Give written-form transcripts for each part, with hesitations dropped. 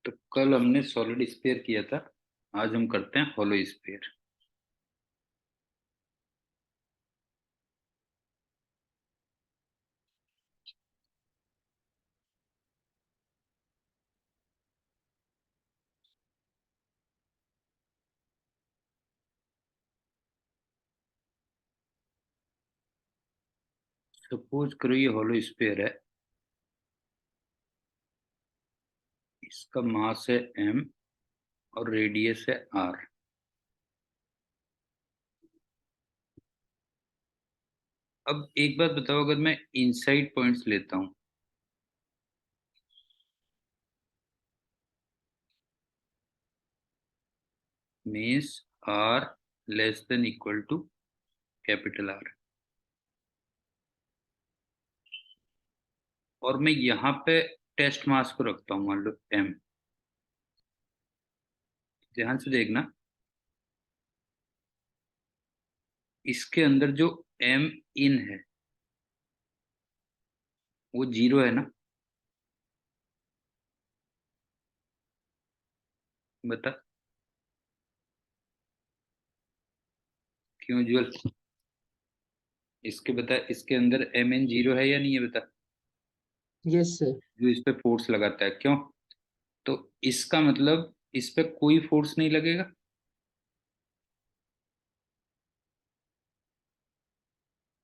तो कल हमने सॉलिड स्फीयर किया था, आज हम करते हैं हॉलो स्फीयर। सपोज करो ये हॉलो स्फीयर है, इसका मास है m और रेडियस है r। अब एक बात बताओ, अगर मैं इनसाइड पॉइंट्स लेता हूं, means r less than equal to capital R, और मैं यहाँ पे टेस्ट मास को रखता हूँ, मान लो m। ध्यान से देखना, इसके अंदर जो m इन है वो 0 है ना? बता क्यों ज्वल? इसके बता, इसके अंदर m n 0 है या नहीं है? बता। Yes sir. जो इस पे फोर्स लगाता है, क्यों? तो इसका मतलब इस पे कोई फोर्स नहीं लगेगा।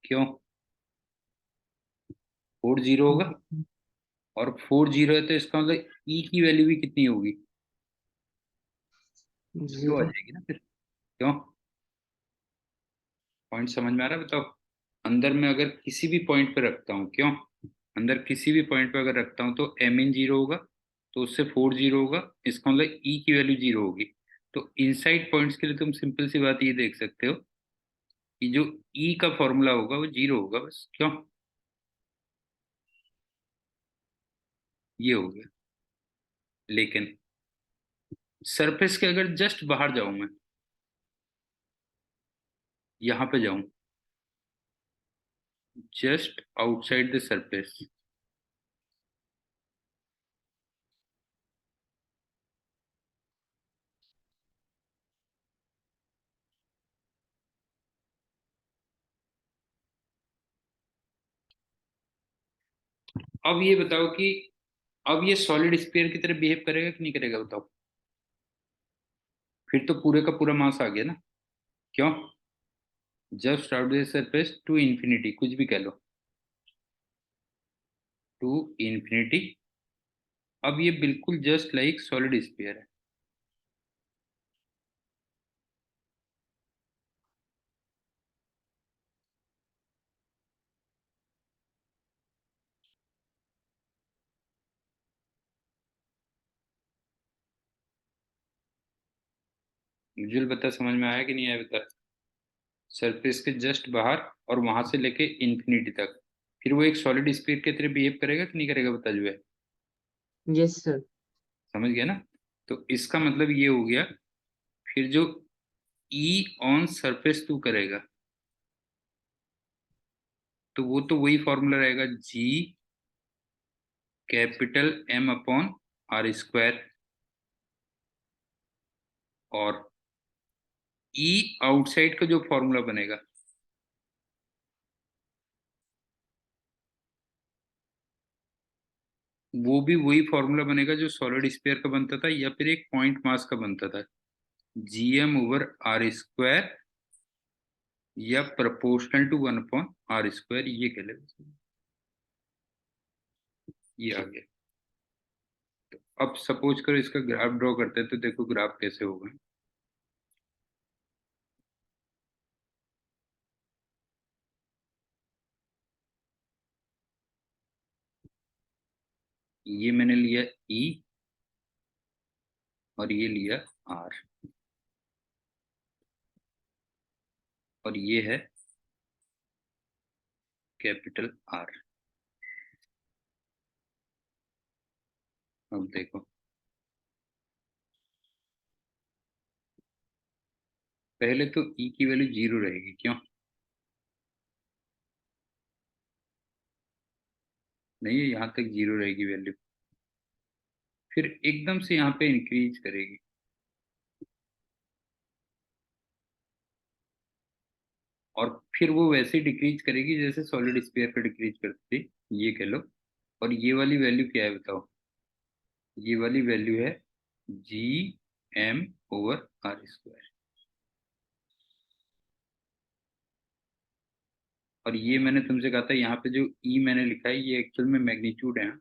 क्यों? 4 0 होगा, और 4 0 है तो इसका मतलब ई की वैल्यू भी कितनी होगी? 0 आ जीरो। जाएगी ना फिर। क्यों? पॉइंट समझ में आ रहा है? बताओ। अंदर में अगर किसी भी पॉइंट पे रखता हूँ, क्यों? अंदर किसी भी पॉइंट पे अगर रखता हूँ तो एम इन 0 होगा, तो उससे 4 0 होगा, इसका मतलब ई की वैल्यू 0 होगी। तो इनसाइड पॉइंट्स के लिए तुम सिंपल सी बात ये देख सकते हो कि जो ई का फॉर्मूला होगा वो 0 होगा बस। क्यों? ये हो गया। लेकिन सरफेस के अगर जस्ट बाहर जाऊं, मैं यहाँ पे जाऊं, जस्ट आउटसाइड द सरफेस, अब ये बताओ कि अब ये सॉलिड स्फीयर की तरह बिहेव करेगा कि नहीं करेगा? बताओ। फिर तो पूरे का पूरा मास आ गया ना। क्यों? Just out the surface to infinity, कुछ भी कह लो, टू इंफिनिटी। अब ये बिल्कुल जस्ट लाइक सॉलिड स्फीयर है। विजुअल बता, समझ में आया कि नहीं आया? बता। सरफेस के जस्ट बाहर और वहां से लेके इंफिनिटी तक, फिर वो एक सॉलिड स्फीयर की तरह बिहेव करेगा कि नहीं करेगा? बता जो है। Yes sir. समझ गया ना? तो इसका मतलब ये हो गया, फिर जो ई ऑन सरफेस तू करेगा, तो वो तो वही फॉर्मूला रहेगा, G capital M upon R square, और ई आउटसाइड का जो फॉर्मूला बनेगा वो भी वही फॉर्मूला बनेगा जो सॉलिड स्फीयर का बनता था या फिर एक पॉइंट मास का बनता था, G M over R square, या प्रोपोर्शनल टू 1/r², ये कह ले। ये आ गया। अब सपोज करो इसका ग्राफ ड्रॉ करते हैं, तो देखो ग्राफ कैसे होगा। ये मैंने लिया ई, और ये लिया आर, और ये है कैपिटल आर। अब देखो, पहले तो ई की वैल्यू 0 रहेगी। क्यों? नहीं है, यहाँ तक 0 रहेगी वैल्यू। फिर एकदम से यहाँ पे इंक्रीज करेगी, और फिर वो वैसे ही डिक्रीज करेगी जैसे सॉलिड स्फीयर पे डिक्रीज करती थी, ये कह लो। और ये वाली वैल्यू क्या है बताओ? ये वाली वैल्यू है Gm/r²। और ये मैंने तुमसे कहा था, यहाँ पे जो ई मैंने लिखा है ये एक्चुअल में मैग्नीट्यूड है।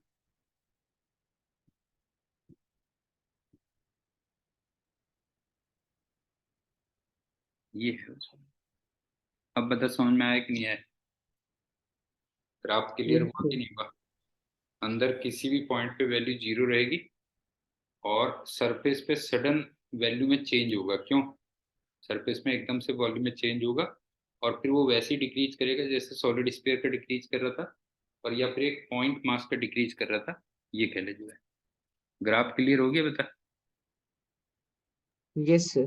ये है उसमें। अब बता समझ में आया कि नहीं आया? ग्राफ क्लियर Yes, हुआ sir. कि नहीं हुआ? अंदर किसी भी पॉइंट पे वैल्यू जीरो रहेगी, और सरफेस पे सडन वैल्यू में चेंज होगा। क्यों? सरफेस में एकदम से वॉल्यूम में चेंज होगा, और फिर वो वैसे ही डिक्रीज करेगा जैसे सॉलिड स्फीयर का डिक्रीज कर रहा था, और या फिर एक पॉइंट मास का डिक्रीज कर रहा था, ये कह ले जो है। ग्राफ क्लियर हो गया बता? Yes, sir.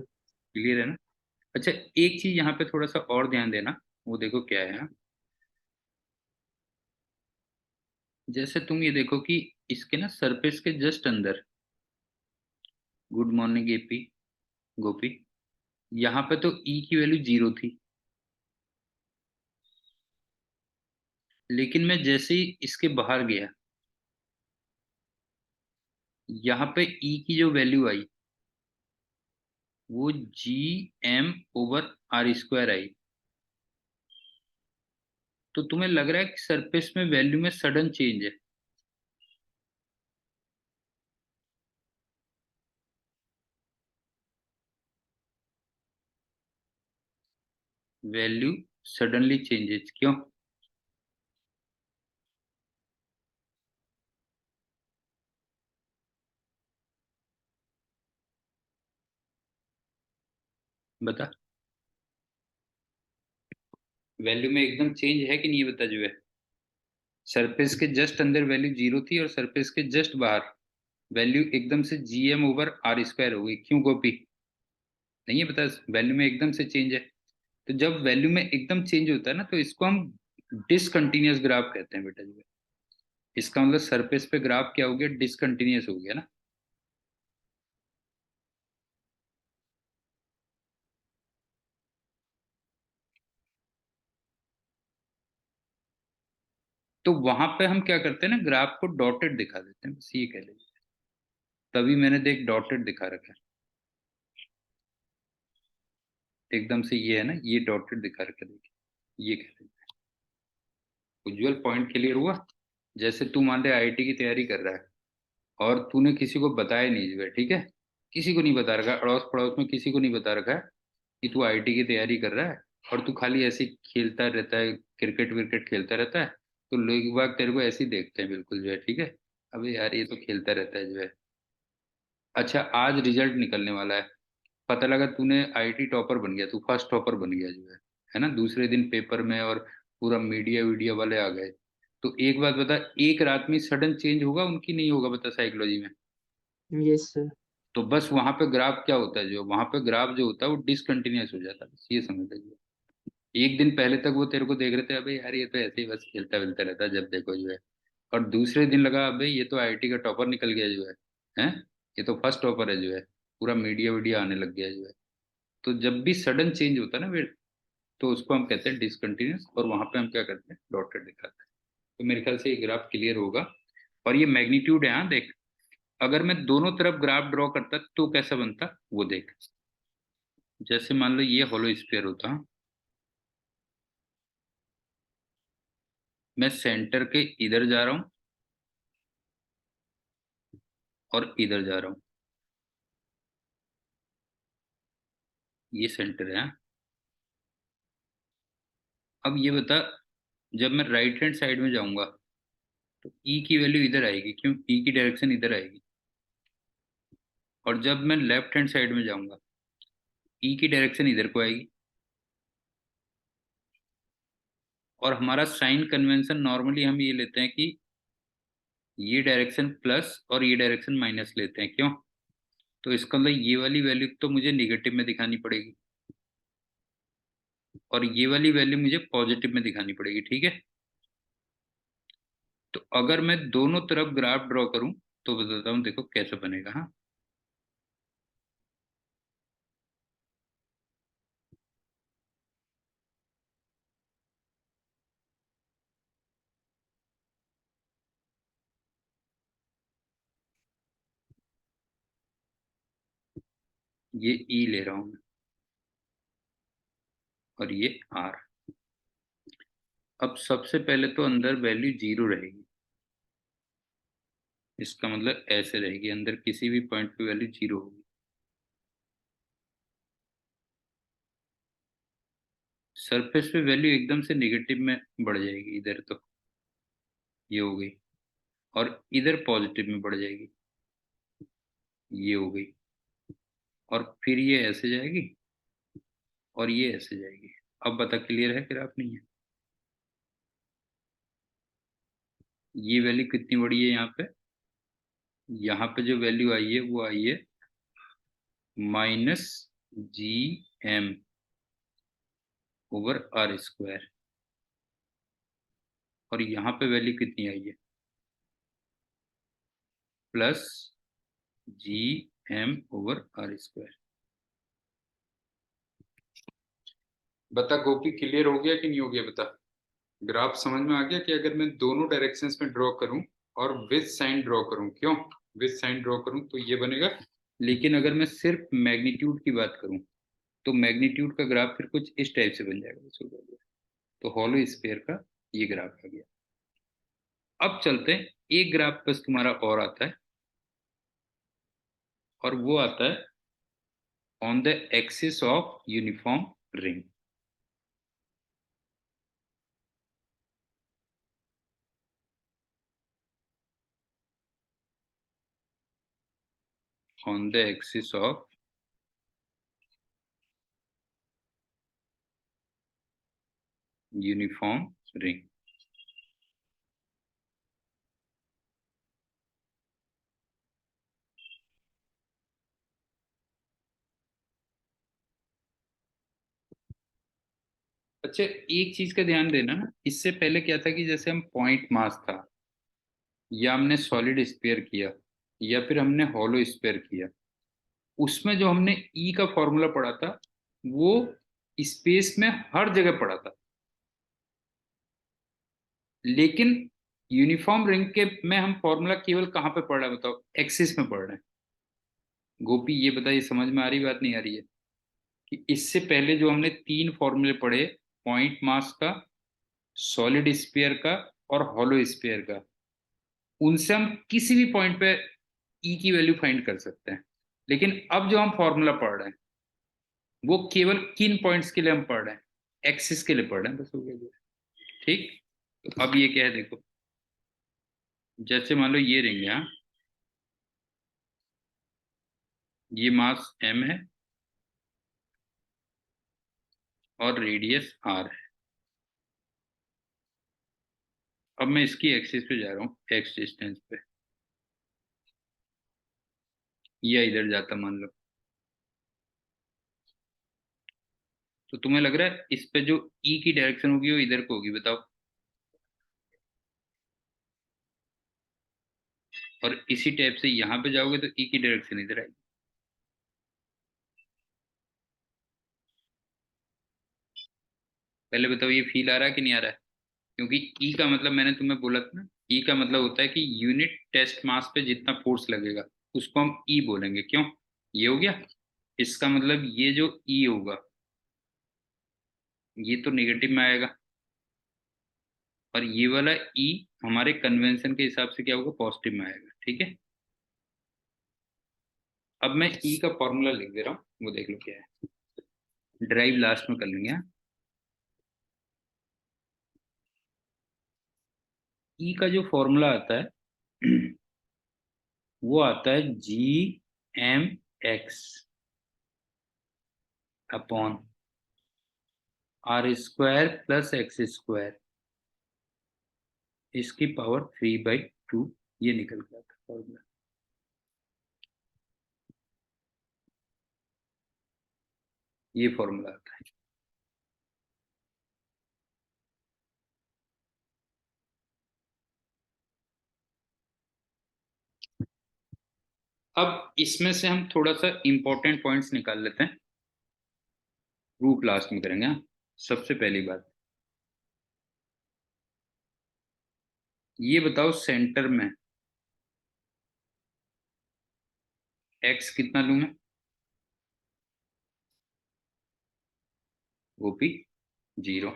क्लियर है ना? अच्छा, एक चीज यहाँ पे थोड़ा सा और ध्यान देना, वो देखो क्या है। जैसे तुम ये देखो कि इसके ना सरफेस के जस्ट अंदर, गुड मॉर्निंग एपी गोपी, यहाँ पे तो ई की वैल्यू जीरो थी, लेकिन मैं जैसे ही इसके बाहर गया, यहाँ पे ई की जो वैल्यू आई वो Gm/r² आई। तो तुम्हें लग रहा है कि सरफेस में वैल्यू में सडन चेंज है? वैल्यू सडनली चेंजेस क्यों? बता। वैल्यू में एकदम चेंज है कि नहीं, ये बता जो है। सरफेस के जस्ट अंदर वैल्यू जीरो थी, और सरफेस के जस्ट बाहर वैल्यू एकदम से Gm/r² हो गई। क्यों गोपी? नहीं है पता? वैल्यू में एकदम से चेंज है। तो जब वैल्यू में एकदम चेंज होता है ना, तो इसको हम डिसकंटिन्यूअस ग्राफ कहते हैं बेटा जी। इसका मतलब सरफेस पे ग्राफ क्या हो गया? डिसकंटिन्यूअस हो गया ना। तो वहां पे हम क्या करते हैं ना, ग्राफ को डॉटेड दिखा देते हैं, बस ये कह लीजिए। तभी मैंने देख डॉटेड दिखा रखा है एकदम से, ये है ना, ये डॉटेड दिखा रखा है, देखिए ये कह लीजिए। उज्जवल पॉइंट क्लियर हुआ? जैसे तू मान ले आईआईटी की तैयारी कर रहा है, और तूने किसी को बताया नहीं जो है, ठीक है, किसी को नहीं बता रखा, अड़ोस पड़ोस में किसी को नहीं बता रखा है कि तू आईआईटी की तैयारी कर रहा है, और तू खाली ऐसे ही खेलता रहता है, क्रिकेट विकेट खेलता रहता है। तो लोग बाग तेरे को ऐसे ही देखते हैं बिल्कुल जो है, ठीक है, अबे यार ये तो खेलता रहता है जो है। अच्छा, आज रिजल्ट निकलने वाला है, पता लगा तूने आईआईटी टॉपर बन गया, तू फर्स्ट टॉपर बन गया जो है ना, दूसरे दिन पेपर में, और पूरा मीडिया वीडिया वाले आ गए। तो एक बात बता, एक रात में सडन चेंज होगा उनकी, नहीं होगा बता साइकोलॉजी में? Yes, sir. तो बस वहां पे ग्राफ क्या होता है, जो वहां पे ग्राफ जो होता है वो डिसकंटिन्यूअस हो जाता है, बस ये समझ लीजिए। एक दिन पहले तक वो तेरे को देख रहे थे, अबे यार ये तो ऐसे ही बस खेलता मिलता रहता है, जब देखो जो है। और दूसरे दिन लगा, अबे ये तो आईआईटी का टॉपर निकल गया जो है, हैं, ये तो फर्स्ट टॉपर है जो है, पूरा मीडिया वीडिया आने लग गया जो है। तो जब भी सडन चेंज होता है ना फिर, तो उसको हम कहते हैं डिसकंटिन्यूस, और वहां पे हम क्या करते हैं, डॉटेड दिखाते हैं। तो मेरे ख्याल से ये ग्राफ क्लियर होगा। और ये मैग्नीट्यूड है, हाँ देख, अगर मैं दोनों तरफ ग्राफ ड्रॉ करता तो कैसा बनता वो देख। जैसे मान लो ये होलो स्फीयर होता, मैं सेंटर के इधर जा रहा हूँ और इधर जा रहा हूँ, ये सेंटर है, हाँ? अब ये बता, जब मैं राइट हैंड साइड में जाऊंगा तो ई की वैल्यू इधर आएगी, क्यों? ई की डायरेक्शन इधर आएगी। और जब मैं लेफ्ट हैंड साइड में जाऊंगा, ई की डायरेक्शन इधर को आएगी। और हमारा साइन कन्वेंशन नॉर्मली हम ये लेते हैं कि ये डायरेक्शन प्लस और ये डायरेक्शन माइनस लेते हैं। क्यों? तो इसका मतलब ये वाली वैल्यू तो मुझे निगेटिव में दिखानी पड़ेगी, और ये वाली वैल्यू मुझे पॉजिटिव में दिखानी पड़ेगी, ठीक है। तो अगर मैं दोनों तरफ ग्राफ ड्रॉ करूं, तो बताता हूँ, देखो कैसे बनेगा। हाँ, ये ई ले रहा हूँ मैं, और ये आर। अब सबसे पहले तो अंदर वैल्यू जीरो रहेगी, इसका मतलब ऐसे रहेगी, अंदर किसी भी पॉइंट पे वैल्यू जीरो होगी। सरफेस पे वैल्यू एकदम से निगेटिव में बढ़ जाएगी, इधर तो ये हो गई, और इधर पॉजिटिव में बढ़ जाएगी, ये हो गई, और फिर ये ऐसे जाएगी, और ये ऐसे जाएगी। अब बता, क्लियर है ग्राफ नहीं है? ये वैल्यू कितनी बड़ी है यहाँ पे? यहाँ पे जो वैल्यू आई है वो आई है -GM ओवर आर स्क्वायर, और यहाँ पे वैल्यू कितनी आई है? +GM over R square. बता गोपी, क्लियर हो गया कि नहीं हो गया? बता, ग्राफ समझ में आ गया कि अगर मैं दोनों डायरेक्शंस में ड्रॉ करूं और विद साइन ड्रॉ करूं, क्यों विद साइन ड्रॉ करूं तो ये बनेगा। लेकिन अगर मैं सिर्फ मैग्नीट्यूड की बात करूं तो मैग्नीट्यूड का ग्राफ फिर कुछ इस टाइप से बन जाएगा, बस हो गया। तो हॉलो स्फीयर का ये ग्राफ आ गया। अब चलते हैं, एक ग्राफ बस तुम्हारा और आता है, और वो आता है on the axis of uniform ring. On the axis of uniform ring. अच्छा, एक चीज का ध्यान देना ना, इससे पहले क्या था कि जैसे हम पॉइंट मास था, या हमने सॉलिड स्फीयर किया, या फिर हमने हॉलो स्फीयर किया, उसमें जो हमने ई का फॉर्मूला पढ़ा था वो स्पेस में हर जगह पढ़ा था। लेकिन यूनिफॉर्म रिंग के में हम फॉर्मूला केवल कहाँ पे पढ़ रहे हैं बताओ? एक्सिस में पढ़ रहे हैं। गोपी ये बताइए, समझ में आ रही बात नहीं आ रही है? कि इससे पहले जो हमने तीन फॉर्मूले पढ़े, पॉइंट मास का, सॉलिड स्फीयर का, और हॉलो स्फीयर का, उनसे हम किसी भी पॉइंट पे ई की वैल्यू फाइंड कर सकते हैं। लेकिन अब जो हम फॉर्मूला पढ़ रहे हैं वो केवल किन पॉइंट्स के लिए हम पढ़ रहे हैं? एक्सिस के लिए पढ़ रहे हैं, बस हो गया। ठीक। तो अब ये क्या है देखो, जैसे मान लो ये रिंग है, हाँ? ये मास m है और रेडियस r है। अब मैं इसकी एक्सिस पे जा रहा हूँ, x डिस्टेंस पे, या इधर जाता मान लो, तो तुम्हें लग रहा है इस पे जो e की डायरेक्शन होगी वो इधर को होगी? बताओ। और इसी टाइप से यहाँ पे जाओगे तो e की डायरेक्शन इधर आएगी। पहले बताओ, ये फील आ रहा है कि नहीं आ रहा है? क्योंकि ई का मतलब मैंने तुम्हें बोला था ना, ई का मतलब होता है कि यूनिट टेस्ट मास पे जितना फोर्स लगेगा उसको हम ई बोलेंगे। क्यों? ये हो गया। इसका मतलब ये जो ई होगा ये तो नेगेटिव में आएगा, और ये वाला ई हमारे कन्वेंशन के हिसाब से क्या होगा? पॉजिटिव में आएगा। ठीक है। अब मैं ई का फॉर्मूला लिख दे रहा हूँ, वो देख लो क्या है। ड्राइव लास्ट में कर लेंगे, हाँ? ई का जो फॉर्मूला आता है वो आता है GMX अपॉन r² + x², इसकी पावर 3/2। ये निकल गया था फॉर्मूला। ये फॉर्मूला आता है। अब इसमें से हम थोड़ा सा इंपॉर्टेंट पॉइंट्स निकाल लेते हैं, प्रूफ लास्ट में करेंगे। हाँ? सबसे पहली बात ये बताओ, सेंटर में एक्स कितना लूं मैं? वो भी 0।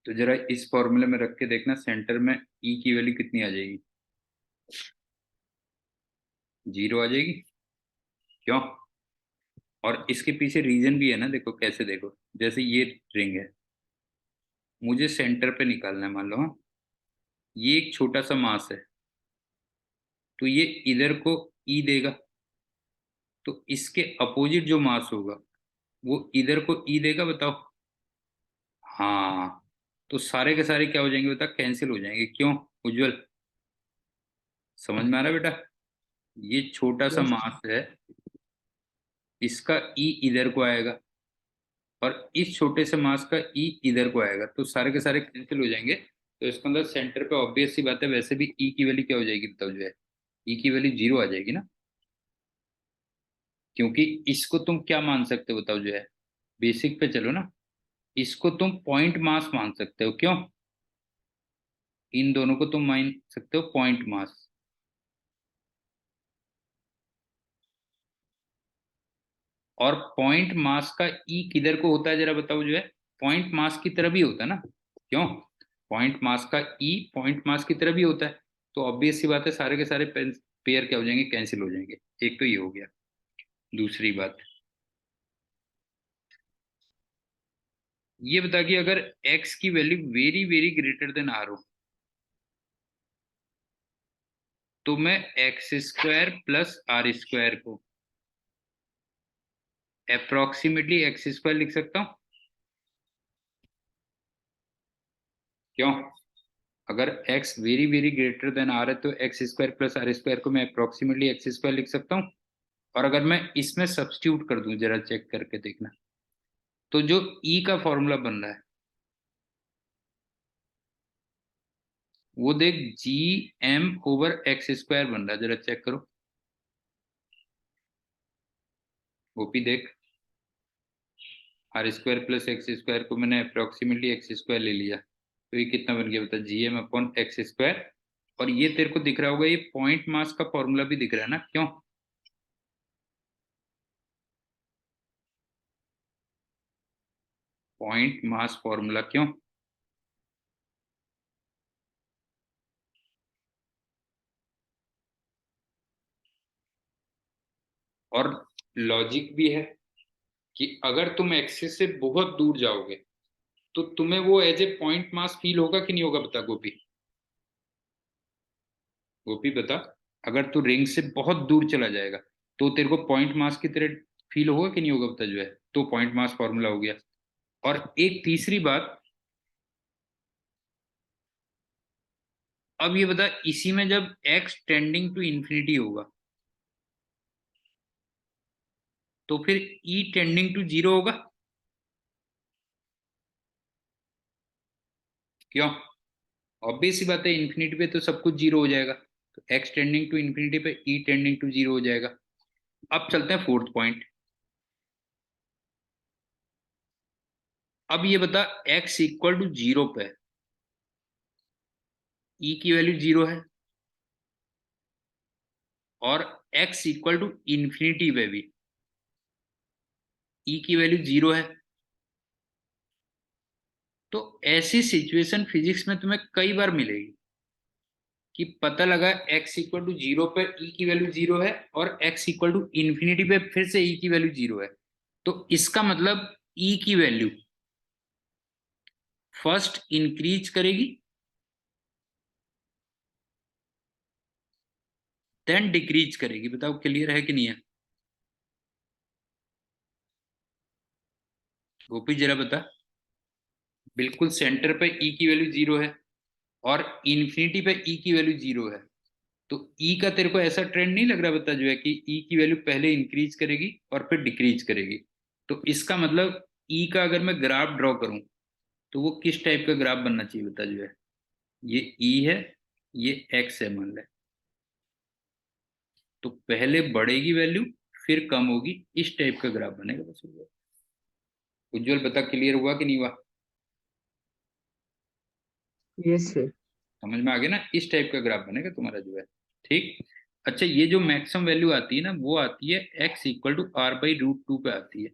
तो जरा इस फॉर्मूले में रख के देखना, सेंटर में ई की वैल्यू कितनी आ जाएगी? 0 आ जाएगी। क्यों? और इसके पीछे रीजन भी है ना, देखो कैसे, देखो जैसे ये रिंग है, मुझे सेंटर पे निकालना है, मान लो। हाँ? ये एक छोटा सा मास है, तो ये इधर को ई देगा, तो इसके अपोजिट जो मास होगा वो इधर को ई देगा, बताओ। हाँ, तो सारे के सारे क्या हो जाएंगे बता, कैंसिल हो जाएंगे। क्यों उज्जवल, समझ में आ रहा है बेटा? ये छोटा सा यस मास है, इसका ई इधर को आएगा, और इस छोटे से मास का ई इधर को आएगा, तो सारे के सारे कैंसिल हो जाएंगे। तो इसके अंदर सेंटर पे ऑब्वियस सी बात है, वैसे भी ई की वैल्यू क्या हो जाएगी बताओ, जो है ई की वैल्यू 0 आ जाएगी ना। क्योंकि इसको तुम क्या मान सकते हो बताओ, जो है बेसिक पे चलो ना, इसको तुम पॉइंट मास मान सकते हो। क्यों? इन दोनों को तुम मान सकते हो पॉइंट मास। और पॉइंट मास का ई किधर को होता है जरा बताओ, जो है पॉइंट मास की तरफ ही होता है ना। क्यों? पॉइंट मास का ई पॉइंट मास की तरफ ही होता है। तो ऑब्वियस सी बात है, सारे के सारे पेयर क्या हो जाएंगे, कैंसिल हो जाएंगे। एक तो ये हो गया। दूसरी बात ये बता कि अगर x की value very very greater than R हो, तो मैं X square plus R square को अप्रोक्सीमेटली एक्स स्क्वायर लिख सकता हूं। क्यों? अगर x very very greater than R है, तो X square plus R square को मैं अप्रोक्सीमेटली एक्स स्क्वायर लिख सकता हूँ। और अगर मैं इसमें सब्स्टिट्यूट कर दूं, जरा चेक करके देखना, तो जो ई का फॉर्मूला बन रहा है वो देख, G M over X square बन रहा है, जरा चेक करो। वो भी देख, R square plus X square को मैंने अप्रोक्सीमेटली एक्स स्क्वायर ले लिया, तो ये कितना बन गया बता, G M upon X square. और ये तेरे को दिख रहा होगा, ये पॉइंट मास का फॉर्मूला भी दिख रहा है ना। क्यों? Point mass formula. क्यों? और लॉजिक भी है कि अगर तुम एक्सिस से बहुत दूर जाओगे तो तुम्हें वो as a point mass feel होगा कि नहीं होगा बता गोपी। गोपी बता, अगर तू रिंग से बहुत दूर चला जाएगा तो तेरे को पॉइंट मास की तरह फील होगा कि नहीं होगा बता, जो है तो पॉइंट मास फॉर्मूला हो गया। और एक तीसरी बात, अब ये बता, इसी में जब x टेंडिंग टू इंफिनिटी होगा तो फिर e टेंडिंग टू 0 होगा। क्यों? ऑब्वियस सी बात है, इंफिनिटी पे तो सब कुछ 0 हो जाएगा, तो x टेंडिंग टू इंफिनिटी पे e टेंडिंग टू 0 हो जाएगा। अब चलते हैं फोर्थ पॉइंट। अब ये बता, x इक्वल टू 0 पे e की वैल्यू 0 है, और x इक्वल टू इंफिनिटी पे भी e की वैल्यू 0 है। तो ऐसी सिचुएशन फिजिक्स में तुम्हें कई बार मिलेगी कि पता लगा x इक्वल टू 0 पर e की वैल्यू 0 है, और x इक्वल टू इंफिनिटी पे फिर से e की वैल्यू 0 है। तो इसका मतलब e की वैल्यू फर्स्ट इंक्रीज करेगी, देन डिक्रीज करेगी। बताओ क्लियर है कि नहीं है? गोपी जरा बता। बिल्कुल सेंटर पे ई की वैल्यू 0 है, और इन्फिनिटी पे ई की वैल्यू 0 है। तो ई का तेरे को ऐसा ट्रेंड नहीं लग रहा बता, जो है कि ई की वैल्यू पहले इंक्रीज करेगी और फिर डिक्रीज करेगी। तो इसका मतलब ई का अगर मैं ग्राफ ड्रॉ करूं तो वो किस टाइप का ग्राफ बनना चाहिए बता, जो है ये ई है, ये एक्स है मान ले, तो पहले बढ़ेगी वैल्यू, फिर कम होगी, इस टाइप का ग्राफ बनेगा बस। उज्जवल बता, क्लियर हुआ कि नहीं हुआ? Yes sir. समझ में आ गया ना? इस टाइप का ग्राफ बनेगा तुम्हारा जो है। ठीक। अच्छा, ये जो मैक्सिमम वैल्यू आती है ना, वो आती है x = r/√2 पे आती है।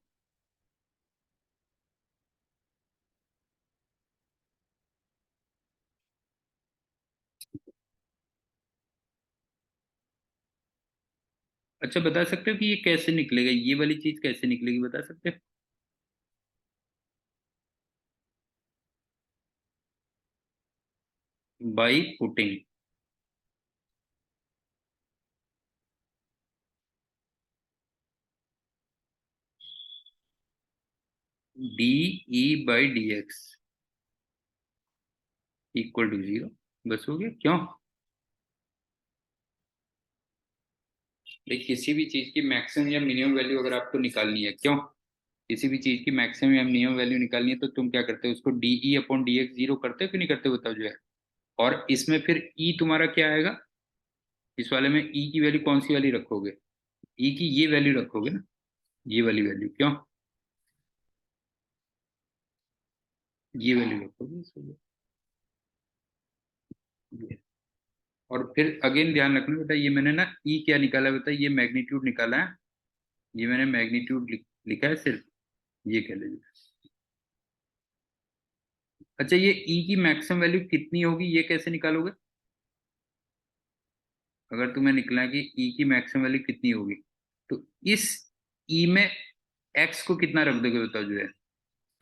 अच्छा, बता सकते हो कि ये कैसे निकलेगा, ये वाली चीज कैसे निकलेगी, बता सकते हो? By putting DE/dx = 0। बस हो गया। क्यों? देख, किसी भी चीज की मैक्सिमम या मिनिमम वैल्यू अगर आपको निकालनी है, क्यों, किसी भी चीज की मैक्सिमम या मिनिमम वैल्यू निकालनी है, तो तुम क्या करते हो, उसको DE/dx 0 करते हो कि नहीं करते, बताओ जो है। और इसमें फिर ई तुम्हारा क्या आएगा, इस वाले में ई की वैल्यू कौन सी वाली रखोगे? ई की ये वैल्यू रखोगे ना, ये वाली वैल्यू। क्यों? ये वैल्यू रखोगे इस वाली। ये। और फिर अगेन ध्यान रखना बेटा, ये मैंने ना ई क्या निकाला है, बेटा ये मैग्नीट्यूड निकाला है। ये मैंने मैग्नीट्यूड लिखा है सिर्फ, ये कह लीजिए। अच्छा, ये ई की मैक्सिमम वैल्यू कितनी होगी, ये कैसे निकालोगे? अगर तुम्हें निकला है कि ई की मैक्सिमम वैल्यू कितनी होगी, तो इस ई में एक्स को कितना रख दोगे, बताओ जो है।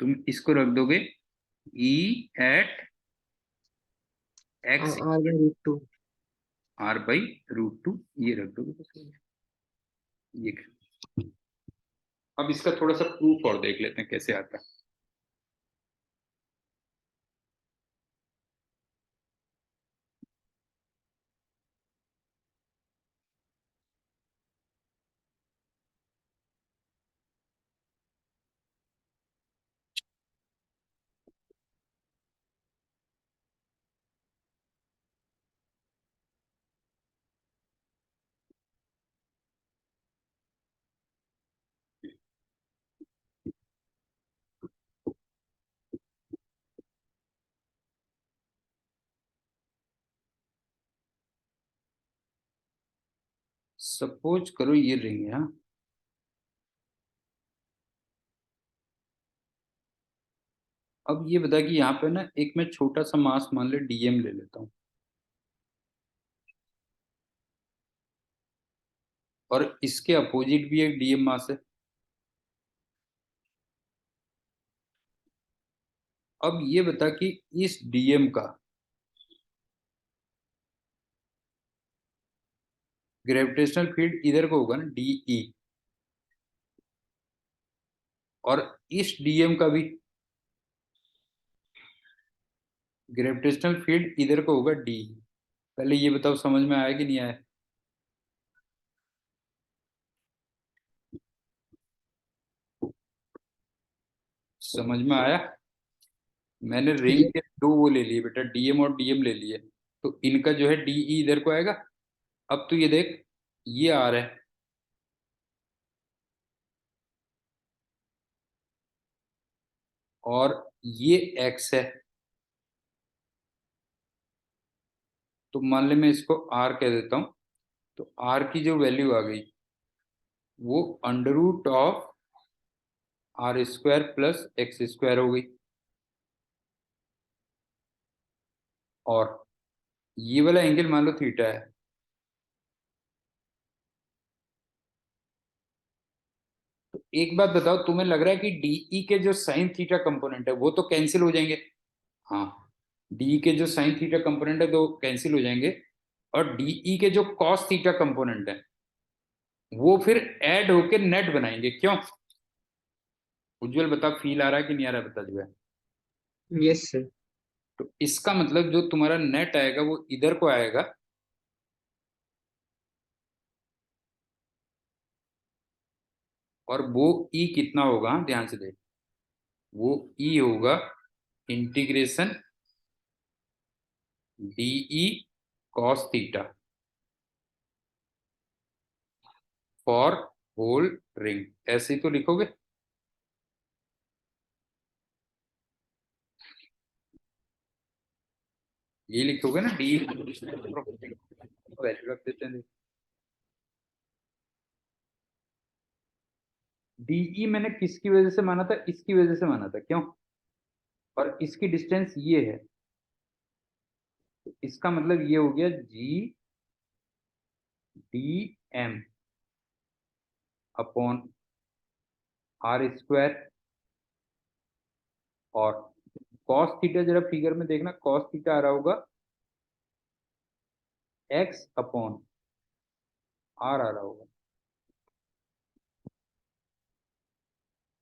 तुम इसको रख दोगे E@x r/√2। r/√2, ये रख दोगे बस। ये। अब इसका थोड़ा सा प्रूफ और देख लेते हैं कैसे आता है। सपोज करो ये रिंग है, हाँ। अब ये बता कि यहाँ पे ना एक मैं छोटा सा मास मान ले डीएम ले लेता हूँ, और इसके अपोजिट भी एक डीएम मास है। अब ये बता कि इस डीएम का ग्रेविटेशनल फील्ड इधर को होगा ना, डीई, और इस डीएम का भी ग्रेविटेशनल फील्ड इधर को होगा, डी। पहले ये बताओ समझ में आया कि नहीं आया? समझ में आया? मैंने रिंग ये के दो वो ले लिए बेटा, डीएम और डीएम ले लिए। तो इनका जो है डीई इधर को आएगा। अब तो ये देख, ये आ रहा है, और ये एक्स है। तो मान ले मैं इसको आर कह देता हूं। तो आर की जो वैल्यू आ गई, वो √ऑफ r² + x² हो गई। और ये वाला एंगल मान लो थीटा है। तो एक बात बताओ, तुम्हें लग रहा है कि डीई के जो साइन थीटा कंपोनेंट है वो तो कैंसिल हो जाएंगे? हाँ। डी के जो साइन थीटा कंपोनेंट है तो कैंसिल हो जाएंगे, और डीई के जो कॉस थीटा कंपोनेंट है वो फिर ऐड होके नेट बनाएंगे। क्यों? उज्जवल बता, फील आ रहा है कि नहीं आ रहा है, बता जो है। Yes sir. तो इसका मतलब जो तुम्हारा नेट आएगा वो इधर को आएगा, और वो ई कितना होगा, हाँ, ध्यान से देख। वो ई होगा integration DE cos theta. For whole ring, ऐसे ही तो लिखोगे। ये लिखोगे ना, डी वैल्यू रख देते हैं। डीई मैंने किसकी वजह से माना था, इसकी वजह से माना था, क्यों, और इसकी डिस्टेंस ये है, तो इसका मतलब ये हो गया G D M upon R square. और कॉस थीटा, जरा फिगर में देखना, कॉस थीटा आ रहा होगा एक्स अपॉन आर आ रहा होगा।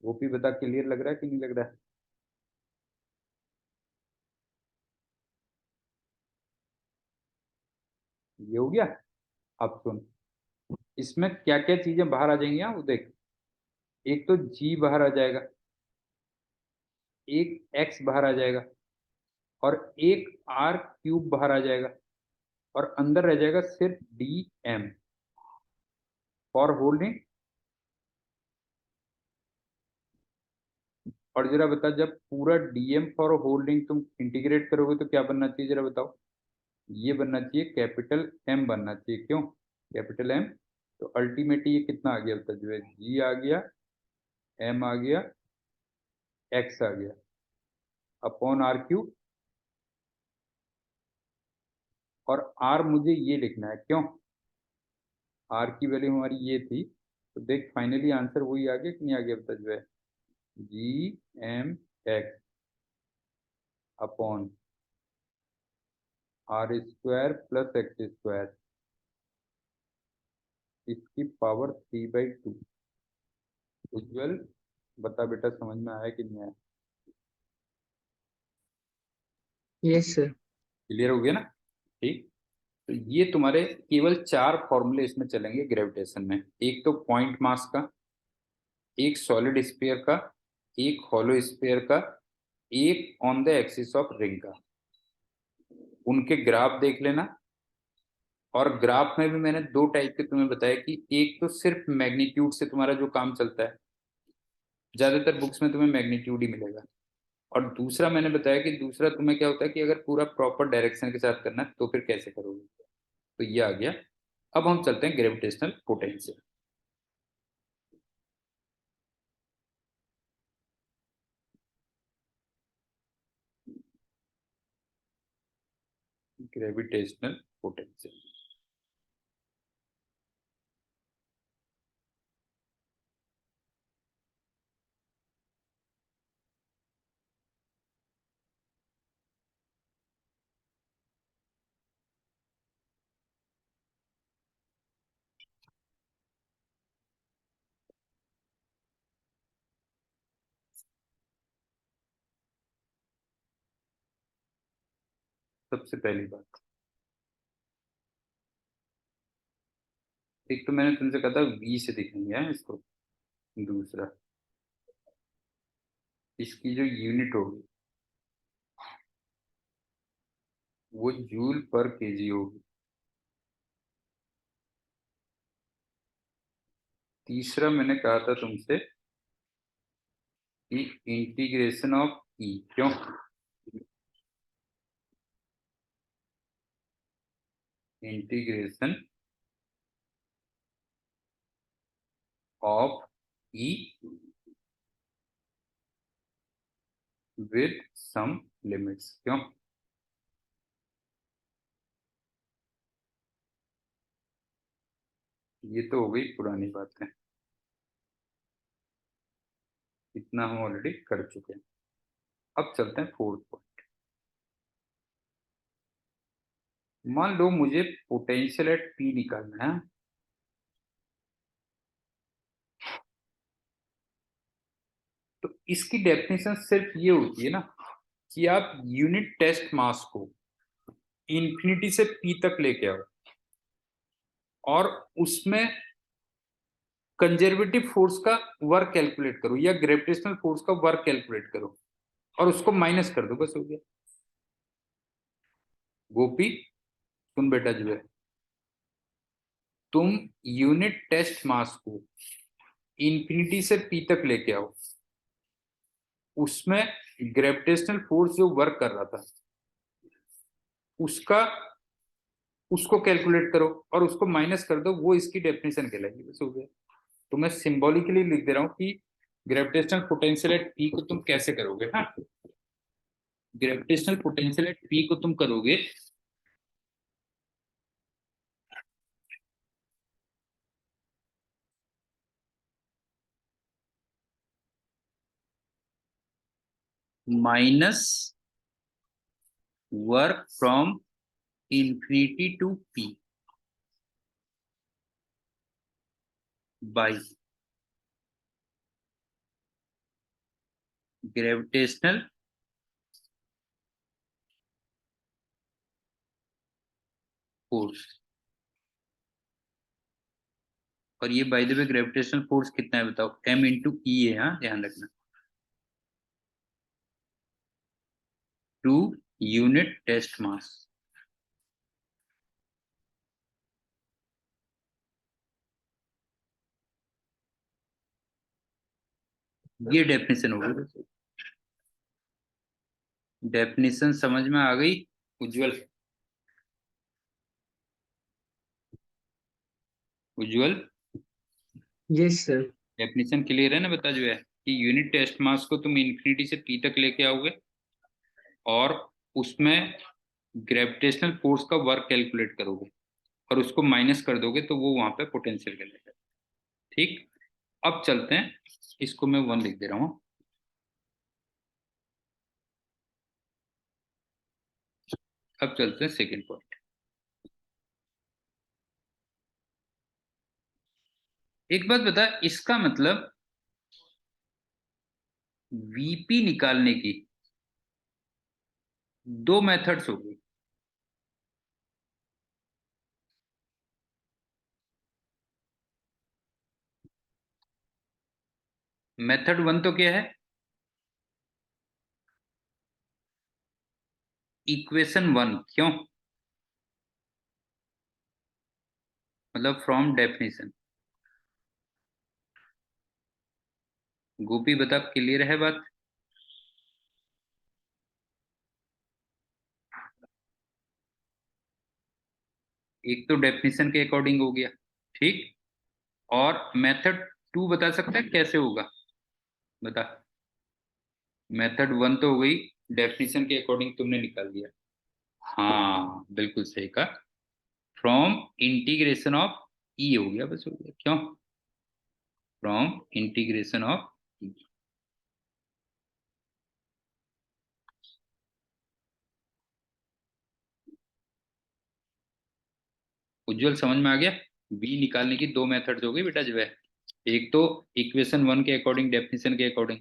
वो भी बता, क्लियर लग रहा है कि नहीं लग रहा है। ये हो गया। अब सुन, इसमें क्या क्या चीजें बाहर आ जाएंगी, वो देख। एक तो जी बाहर आ जाएगा, एक एक्स बाहर आ जाएगा, और एक आर क्यूब बाहर आ जाएगा, और अंदर रह जाएगा सिर्फ डी एम फॉर होल्डिंग। और जरा बता, जब पूरा डीएम फॉर होल्डिंग तुम इंटीग्रेट करोगे तो क्या बनना चाहिए, जरा बताओ। ये बनना चाहिए कैपिटल एम बनना चाहिए, क्यों, कैपिटल एम। तो अल्टीमेटली ये कितना आ गया, बता, जो है जी आ गया, एम आ गया, एक्स आ गया, अपॉन आर क्यूब। और आर मुझे ये लिखना है, क्यों, आर की वैल्यू हमारी ये थी। तो देख फाइनली आंसर वही आ गया कि नहीं आ गया, बता, जो है G M X upon R square plus X square, इसकी पावर 3/2। उज्जवल, बता बेटा, समझ में आया कि नहीं आया। Yes sir. क्लियर हो गया ना। ठीक। तो ये तुम्हारे केवल 4 फॉर्मूले इसमें चलेंगे ग्रेविटेशन में। एक तो पॉइंट मास का, एक सॉलिड स्फीयर का, एक हॉलो स्फीयर का, एक on the axis of ring का। उनके ग्राफ देख लेना। और ग्राफ में भी मैंने दो टाइप के तुम्हें बताया, कि एक तो सिर्फ मैग्नीट्यूड से तुम्हारा जो काम चलता है, ज्यादातर बुक्स में तुम्हें मैग्नीट्यूड ही मिलेगा। और दूसरा मैंने बताया कि दूसरा तुम्हें क्या होता है, कि अगर पूरा प्रॉपर डायरेक्शन के साथ करना है तो फिर कैसे करोगे। तो ये आ गया। अब हम चलते हैं ग्रेविटेशनल पोटेंशियल। ग्रेविटेशनल पोटेंशियल सबसे पहली बात, एक तो मैंने तुमसे कहा था वी से दिखेंगे हैं इसको। दूसरा, इसकी जो यूनिट होगी वो जूल पर केजी होगी। तीसरा मैंने कहा था तुमसे कि इंटीग्रेशन ऑफ ई, क्यों, integration of E with some limits, क्यों। ये तो हो गई पुरानी बात है, इतना हम ऑलरेडी कर चुके हैं। अब चलते हैं फोर्थ पॉइंट। मान लो मुझे पोटेंशियल एट पी निकालना है, तो इसकी डेफिनेशन सिर्फ ये होती है ना, कि आप यूनिट टेस्ट मास को इंफिनिटी से पी तक लेके आओ, और उसमें कंजर्वेटिव फोर्स का वर्क कैलकुलेट करो, या ग्रेविटेशनल फोर्स का वर्क कैलकुलेट करो, और उसको माइनस कर दो, बस हो गया। गोपी, सुन बेटा जो है, तुम यूनिट टेस्ट मास को इंफिनिटी से पी तक लेके आओ, उसमें ग्रेविटेशनल फोर्स जो वर्क कर रहा था उसका उसको कैलकुलेट करो और उसको माइनस कर दो, वो इसकी डेफिनेशन कहलाएगी। बस हो गया। तो मैं सिंबॉलिकली लिख दे रहा हूँ कि ग्रेविटेशनल पोटेंशियल एट पी को तुम कैसे करोगे। हाँ, ग्रेविटेशनल पोटेंशियल एट पी को तुम करोगे minus work from infinity to P by gravitational force. और ये by the way gravitational force कितना है बताओ, m इंटू ई है। हाँ, ध्यान रखना। टू यूनिट टेस्ट मास। ये डेफिनेशन होगी। डेफिनेशन समझ में आ गई उज्जवल? उज्जवल, यस सर। डेफिनेशन क्लियर है ना? बता जो है कि यूनिट टेस्ट मास को तुम इंफिनिटी से पी तक लेके आओगे और उसमें ग्रेविटेशनल फोर्स का वर्क कैलकुलेट करोगे और उसको माइनस कर दोगे तो वो वहां पे पोटेंशियल कहलाएगा। ठीक। अब चलते हैं, इसको मैं 1 लिख दे रहा हूँ। अब चलते हैं सेकेंड पॉइंट। एक बात बता, इसका मतलब वीपी निकालने की दो मेथड्स होगी। मेथड 1 तो क्या है? इक्वेशन 1। क्यों? मतलब फ्रॉम डेफिनेशन। गोपी बता, क्लियर है बात? एक तो डेफिनेशन के अकॉर्डिंग हो गया। ठीक। और मेथड 2 बता सकता है कैसे होगा? बता। मेथड 1 तो हो गई, डेफिनेशन के अकॉर्डिंग तुमने निकाल दिया। हाँ, बिल्कुल सही कहा। फ्रॉम इंटीग्रेशन ऑफ ई हो गया, बस हो गया। क्यों? फ्रॉम इंटीग्रेशन ऑफ ई। उज्जवल समझ में आ गया? बी निकालने की दो मेथड्स हो गई बेटा जो है। एक तो इक्वेशन 1 के अकॉर्डिंग, डेफिनेशन के अकॉर्डिंग,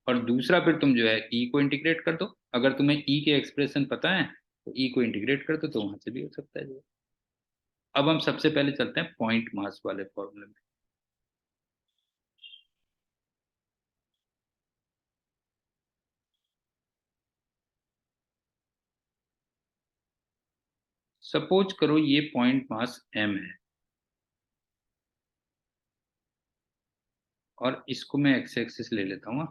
और दूसरा फिर तुम जो है ई को इंटीग्रेट कर दो। अगर तुम्हें ई के एक्सप्रेशन पता है तो ई को इंटीग्रेट कर दो, तो वहां से भी हो सकता है जो है। अब हम सबसे पहले चलते हैं पॉइंट मास वाले फॉर्मूले में। सपोज करो ये पॉइंट मास एम है और इसको मैं एक्स एक्सिस ले लेता हूँ।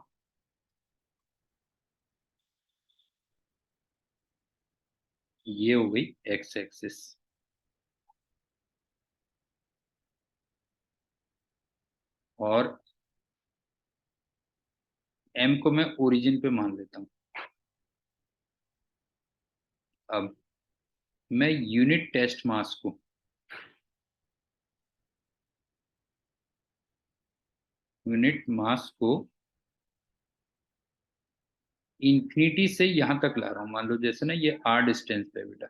ये हो गई एक्स एक्सिस। और एम को मैं ओरिजिन पे मान लेता हूँ। अब मैं यूनिट टेस्ट मास को यूनिट मास को इंफिनिटी से यहां तक ला रहा हूं। मान लो जैसे ना ये आर डिस्टेंस पे है बेटा,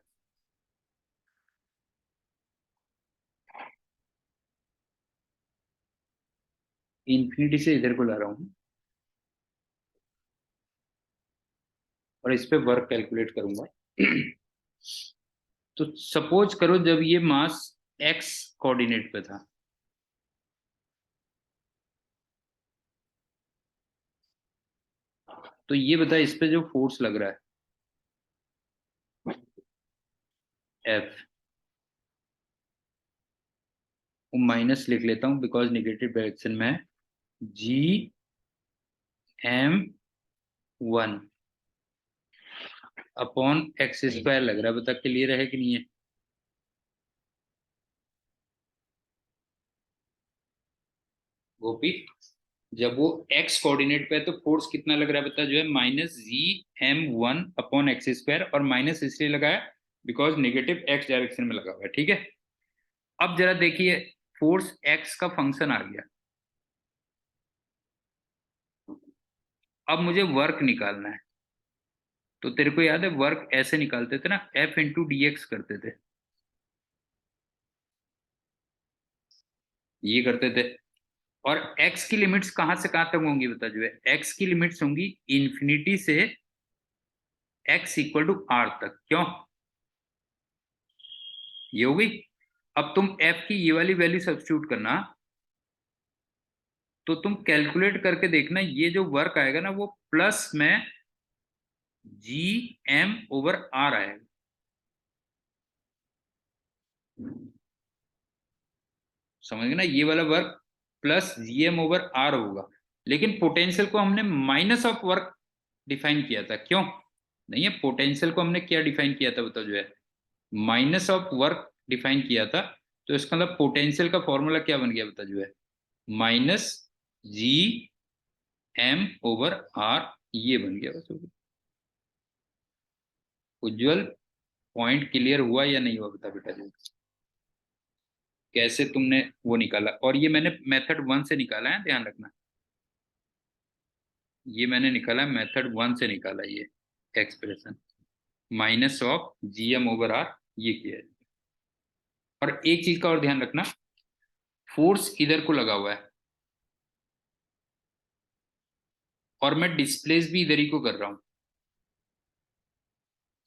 इंफिनिटी से इधर को ला रहा हूं और इस पे वर्क कैलकुलेट करूंगा। तो सपोज करो जब ये मास एक्स कोऑर्डिनेट पे था, तो ये बता इस पे जो फोर्स लग रहा है एफ, वो माइनस लिख लेता हूँ बिकॉज नेगेटिव डायरेक्शन में है, GM1 अपॉन एक्स स्क्वायर लग रहा है, बता क्लियर है कि नहीं है? गोपी, जब वो एक्स कोऑर्डिनेट पे है तो फोर्स कितना लग रहा है बता, जो है -GM1 अपॉन एक्स स्क्वायर, और माइनस इसलिए लगा है बिकॉज नेगेटिव एक्स डायरेक्शन में लगा हुआ है, ठीक है। अब जरा देखिए, फोर्स एक्स का फंक्शन आ गया, अब मुझे वर्क निकालना है। तो तेरे को याद है वर्क ऐसे निकालते थे ना, F × dx करते थे, ये करते थे। और x की लिमिट्स कहां से कहां तक होंगी बता, जो है x की लिमिट्स होंगी इंफिनिटी से x = r तक, क्यों? ये हो गई। अब तुम f की ये वाली वैल्यू सब्स्टिट्यूट करना, तो तुम कैलकुलेट करके देखना, ये जो वर्क आएगा ना वो प्लस में GM/r आएगा। समझ गए ना, ये वाला वर्क प्लस GM/r होगा। लेकिन पोटेंशियल को हमने माइनस ऑफ वर्क डिफाइन किया था, क्यों? नहीं है, पोटेंशियल को हमने क्या डिफाइन किया था बताओ, जो है माइनस ऑफ वर्क डिफाइन किया था। तो इसका मतलब पोटेंशियल का फॉर्मूला क्या बन गया बता, जो है -GM/r, ये बन गया बस। उज्जवल, पॉइंट क्लियर हुआ या नहीं हुआ बता बेटा जी? कैसे तुमने वो निकाला? और ये मैंने मेथड 1 से निकाला है, ध्यान रखना, ये मैंने निकाला मेथड 1 से निकाला ये एक्सप्रेशन, -GM/r, ये किया है। और एक चीज का और ध्यान रखना, फोर्स इधर को लगा हुआ है और मैं डिस्प्लेस भी इधर ही को कर रहा हूं,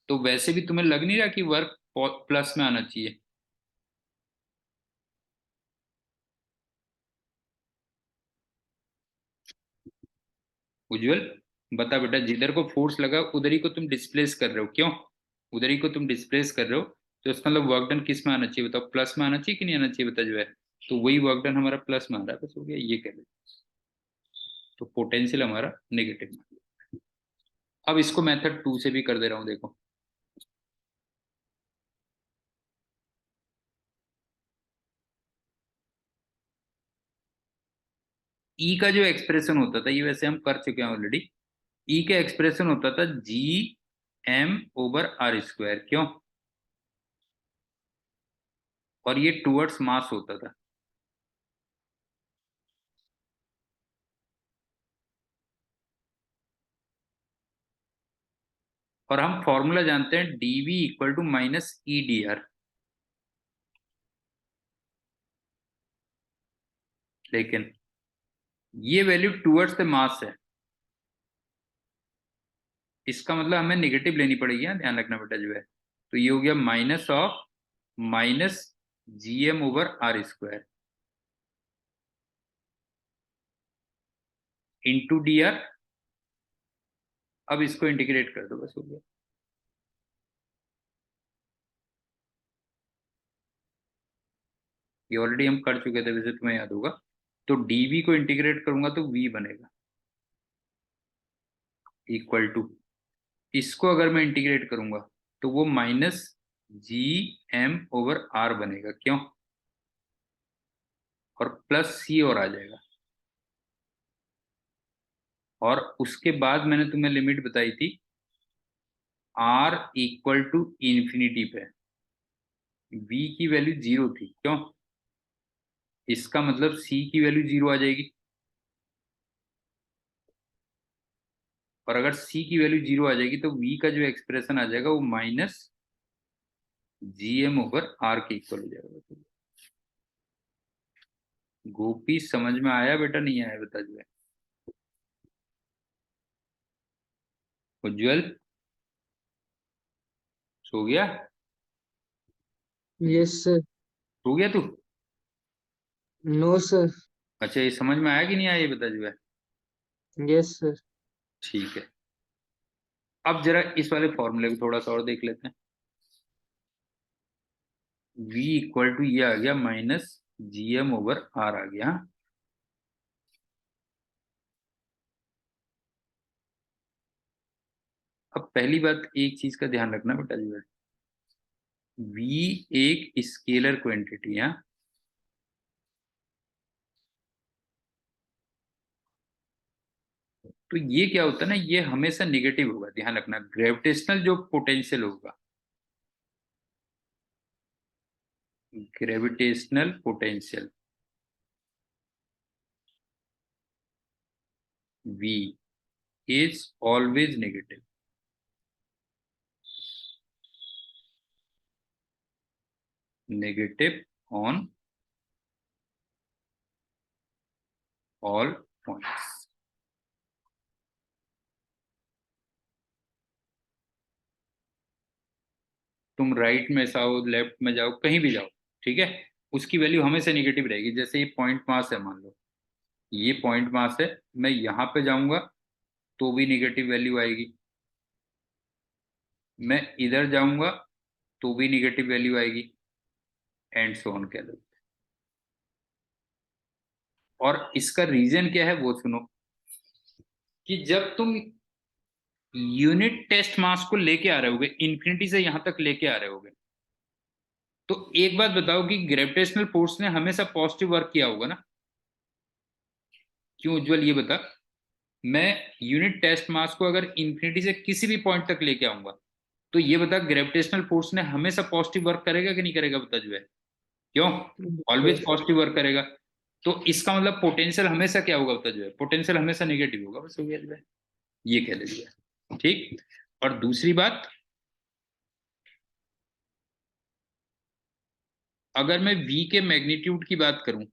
तो वैसे भी तुम्हें लग नहीं रहा कि वर्क प्लस में आना चाहिए? उज्जवल, बता बेटा, जिधर को फोर्स लगा उधर ही को तुम डिस्प्लेस कर रहे हो, क्यों? उधर ही को तुम डिस्प्लेस कर रहे हो, तो इसका मतलब वर्क डन किस में आना चाहिए बताओ, प्लस में आना चाहिए कि नहीं आना चाहिए बता, जो है तो वही वर्क डन हमारा प्लस में आ रहा है, बस हो गया, ये कह रहे। तो पोटेंशियल हमारा नेगेटिव में। अब इसको मेथड 2 से भी कर दे रहा हूं, देखो। ई का जो एक्सप्रेशन होता था, ये वैसे हम कर चुके हैं ऑलरेडी। ई का एक्सप्रेशन होता था GM/r², क्यों? और ये टुवर्ड्स मास होता था। और हम फॉर्मूला जानते हैं, dV = लेकिन ये वैल्यू टुवर्ड्स द मास है, इसका मतलब हमें नेगेटिव लेनी पड़ेगी, ध्यान रखना बेटा, जो है तो ये हो गया -GM/r² इंटू dr। अब इसको इंटीग्रेट कर दो, बस हो गया। ये ऑलरेडी हम कर चुके थे, वैसे तुम्हें याद होगा। तो dv को इंटीग्रेट करूंगा तो v बनेगा, इक्वल टू, इसको अगर मैं इंटीग्रेट करूंगा तो वो -GM/r बनेगा, क्यों? और प्लस c और आ जाएगा। और उसके बाद मैंने तुम्हें लिमिट बताई थी, r =∞ पे v की वैल्यू 0 थी, क्यों? इसका मतलब c की वैल्यू 0 आ जाएगी। और अगर c की वैल्यू 0 आ जाएगी तो v का जो एक्सप्रेशन आ जाएगा वो -GM/r के इक्वल हो जाएगा। गोपी, समझ में आया बेटा, नहीं आया बता, जो है उज्जवल, सो गया? Yes sir. सो गया तू? No sir. अच्छा, ये समझ में आया कि नहीं आया, ये बता, जो है यस सर। ठीक है। अब जरा इस वाले फॉर्मूले को थोड़ा सा और देख लेते हैं। v = ये आ गया GM ओवर R आ गया। अब पहली बात एक चीज का ध्यान रखना बेटा जी, V एक स्केलर क्वांटिटी है। तो ये क्या होता है ना, ये हमेशा निगेटिव होगा, ध्यान रखना। ग्रेविटेशनल जो पोटेंशियल होगा, gravitational potential V is always negative, negative on all points। तुम राइट में जाओ, लेफ्ट में जाओ, कहीं भी जाओ, ठीक है, उसकी वैल्यू हमेशा नेगेटिव रहेगी। जैसे ये पॉइंट मास है, मान लो ये पॉइंट मास है, मैं यहां पे जाऊंगा तो भी नेगेटिव वैल्यू आएगी, मैं इधर जाऊंगा तो भी नेगेटिव वैल्यू आएगी, एंड सो ऑन कह लो। और इसका रीजन क्या है वो सुनो, कि जब तुम यूनिट टेस्ट मास को लेके आ रहे होगे, इन्फिनिटी से यहां तक लेके आ रहे होगे, तो एक बात बताओ कि ग्रेविटेशनल फोर्स ने हमेशा पॉजिटिव वर्क किया होगा ना। क्यों उज्जवल, ये बता। मैं यूनिट टेस्ट मास को अगर इन्फिनिटी से किसी भी पॉइंट तक लेके आऊंगा, तो ये बता ग्रेविटेशनल फोर्स ने हमेशा पॉजिटिव वर्क करेगा कि नहीं करेगा, बता जो है। क्यों? ऑलवेज Yes, पॉजिटिव वर्क करेगा। तो इसका मतलब पोटेंशियल हमेशा क्या होगा, बता जो है, पोटेंशियल हमेशा नेगेटिव होगा, बस हो गया जो है, ये कह लीजिए। ठीक। और दूसरी बात, अगर मैं V के मैग्नीट्यूड की बात करूं,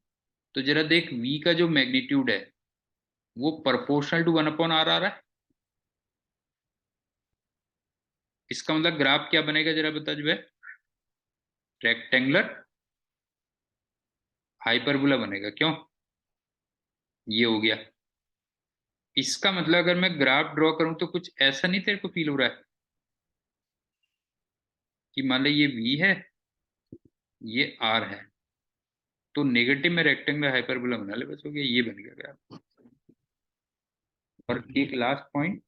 तो जरा देख V का जो मैग्नीट्यूड है वो प्रोपोर्शनल टू 1/r आ रहा है। इसका मतलब ग्राफ क्या बनेगा, जरा बता जो है, रेक्टेंगुलर हाइपरबोला बनेगा। क्यों? ये हो गया। इसका मतलब अगर मैं ग्राफ ड्रॉ करूं तो कुछ ऐसा नहीं तेरे को फील हो रहा है कि मान लो ये V है, ये R है, तो नेगेटिव में रेक्टेंगुलर हाइपरबोला बना ले, बस हो गया, ये बन गया ग्राफ। और एक लास्ट पॉइंट,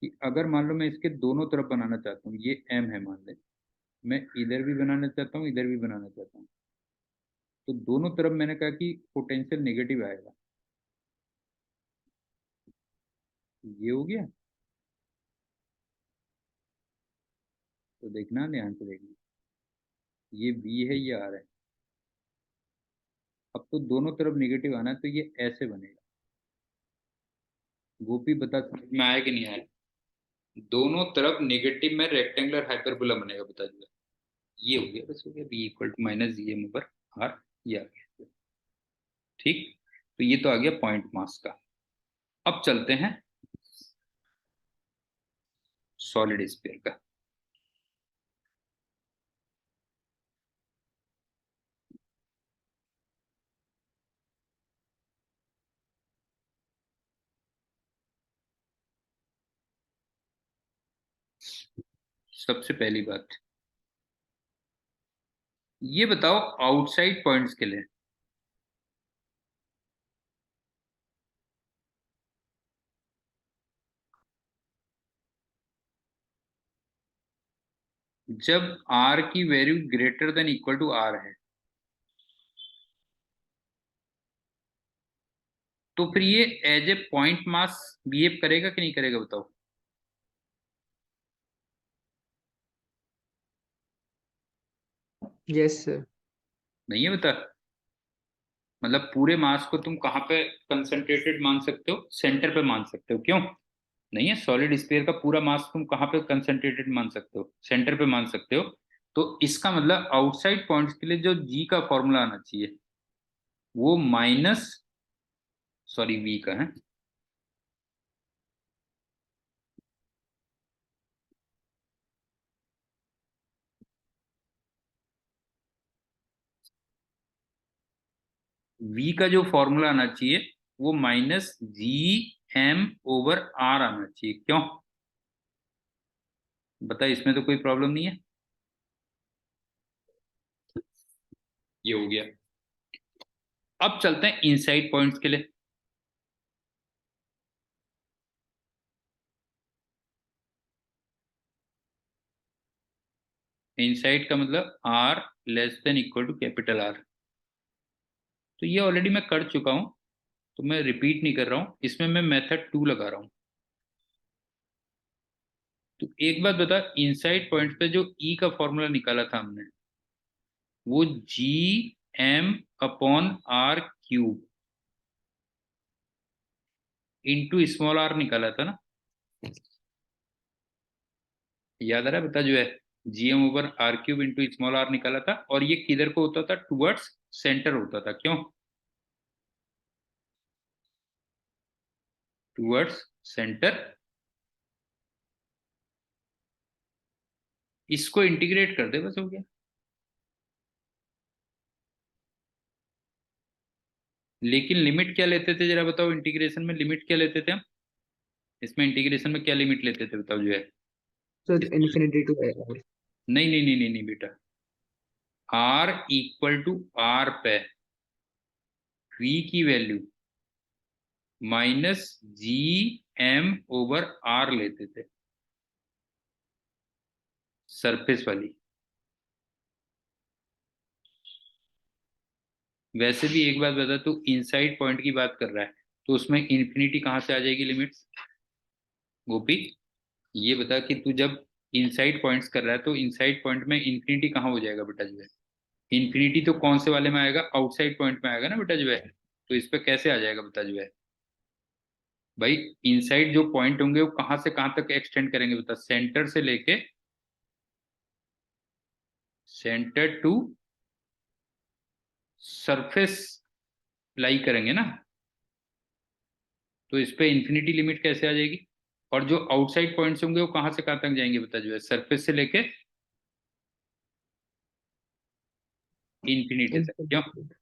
कि अगर मान लो मैं इसके दोनों तरफ बनाना चाहता हूँ, ये M है मान ले, मैं इधर भी बनाना चाहता हूँ, इधर भी बनाना चाहता हूँ, तो दोनों तरफ मैंने कहा कि पोटेंशियल नेगेटिव आएगा। ये हो गया। तो देखना, ध्यान से देखना, ये V है, ये R है। अब तो दोनों तरफ नेगेटिव आना है, तो ये ऐसे बनेगा। गोपी बता समझ में आया कि नहीं आया? दोनों तरफ नेगेटिव में रेक्टेंगुलर हाइपरबोला बनेगा, बता दो। ये हो गया, बस हो गया, B equal to minus G M over R, ये आ गया। ठीक। तो ये तो आ गया पॉइंट मास का। अब चलते हैं सॉलिड स्फीयर का। सबसे पहली बात ये बताओ, आउटसाइड पॉइंट्स के लिए जब आर की value greater than equal to R है, तो फिर ये as a point mass behave करेगा कि नहीं करेगा, बताओ। yes, sir. नहीं है, बता। मतलब पूरे मास को तुम कहाँ पे कंसंट्रेटेड मान सकते हो, सेंटर पे मान सकते हो। क्यों? नहीं है, सॉलिड स्फीयर का पूरा मास तुम कहाँ पे कंसंट्रेटेड मान सकते हो, सेंटर पे मान सकते हो। तो इसका मतलब आउटसाइड पॉइंट्स के लिए जो जी का फॉर्मूला आना चाहिए वो माइनस, सॉरी वी का है, वी का जो फॉर्मूला आना चाहिए वो minus G M over R आना चाहिए। क्यों? बता, इसमें तो कोई प्रॉब्लम नहीं है। ये हो गया। अब चलते हैं इनसाइड पॉइंट्स के लिए। इनसाइड का मतलब R less than equal to capital R. तो ये ऑलरेडी मैं कर चुका हूं, तो मैं रिपीट नहीं कर रहा हूं, इसमें मैं मेथड 2 लगा रहा हूं। तो एक बात बता, इनसाइड पॉइंट पे जो ई का फॉर्मूला निकाला था हमने, वो G M upon R cube into small R निकाला था ना। याद आ रहा है? बता जो है, GM over R cube into small R निकाला था, और ये किधर को होता था? टुवर्ड्स सेंटर होता था। क्यों? Towards centre. इसको इंटीग्रेट कर दे, बस हो गया। लेकिन लिमिट क्या लेते थे जरा बताओ? इंटीग्रेशन में लिमिट क्या लेते थे हम? इसमें इंटीग्रेशन में क्या लिमिट लेते थे बताओ जो है? So इसमें infinity to R. नहीं नहीं नहीं नहीं नहीं बेटा, आर इक्वल टू आर पे वी की value minus G M over R लेते थे, सरफेस वाली। वैसे भी एक बात बता, तू इनसाइड पॉइंट की बात कर रहा है, तो उसमें इन्फिनिटी कहाँ से आ जाएगी लिमिट्स? गोपी, ये बता कि तू जब इनसाइड पॉइंट्स कर रहा है, तो इनसाइड पॉइंट में इन्फिनिटी कहाँ हो जाएगा बेटा जो है? इन्फिनिटी तो कौन से वाले में आएगा? आउटसाइड पॉइंट में आएगा ना बेटा जो है। तो इस पे कैसे आ जाएगा बता जो है? भाई, इनसाइड जो पॉइंट होंगे वो कहाँ से कहाँ तक एक्सटेंड करेंगे बता? सेंटर से लेके सेंटर टू सरफेस लाई करेंगे ना। तो इस पे इन्फिनिटी लिमिट कैसे आ जाएगी? और जो आउटसाइड पॉइंट्स होंगे वो कहाँ से कहाँ तक जाएंगे बता जो है? सरफेस से लेके इन्फिनिटी तक। क्यों? Infinity.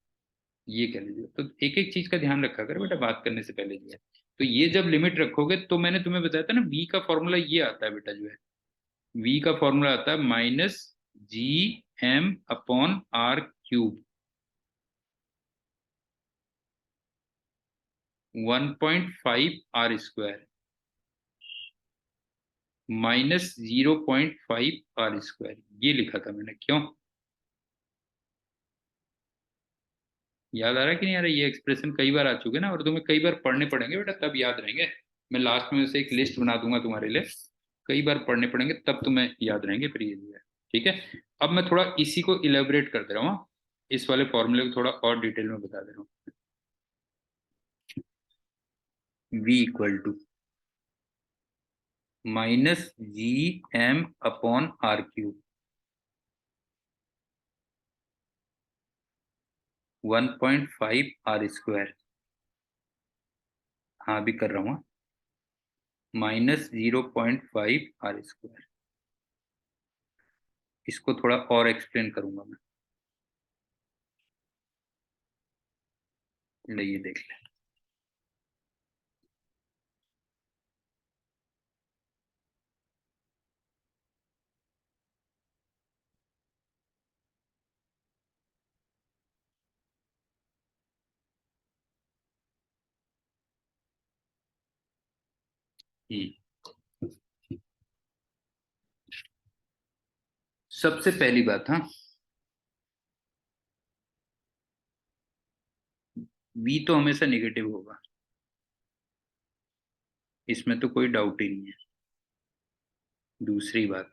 ये कह लीजिए। तो एक एक चीज का ध्यान रखा कर बेटा बात करने से पहले जो है। तो ये जब लिमिट रखोगे, तो मैंने तुम्हें बताया था ना, वी का फॉर्मूला ये आता है बेटा जो है। वी का फॉर्मूला आता है minus G M upon R cube, 1.5 R square minus 0.5 R square, ये लिखा था मैंने। क्यों? याद आ रहा है कि नहीं आ रहा? ये एक्सप्रेशन कई बार आ चुके ना, और तुम्हें कई बार पढ़ने पड़ेंगे बेटा, तब याद रहेंगे। मैं लास्ट में से एक लिस्ट बना दूंगा तुम्हारे लिए, कई बार पढ़ने पड़ेंगे तब तुम्हें याद रहेंगे, फिर ये जो है। ठीक है। अब मैं थोड़ा इसी को इलेबोरेट कर दे रहा हूँ, हाँ? इस वाले फॉर्मूले को थोड़ा और डिटेल में बता दे रहा हूँ। V equal to minus G M upon R cube, 1.5 R square. हाँ, अभी कर रहा हूँ, माइनस 0.5 आर स्क्वायर। इसको थोड़ा और एक्सप्लेन करूंगा मैं। ले, ये देख ले। सबसे पहली बात, हाँ, वी तो हमेशा नेगेटिव होगा, इसमें तो कोई डाउट ही नहीं है। दूसरी बात,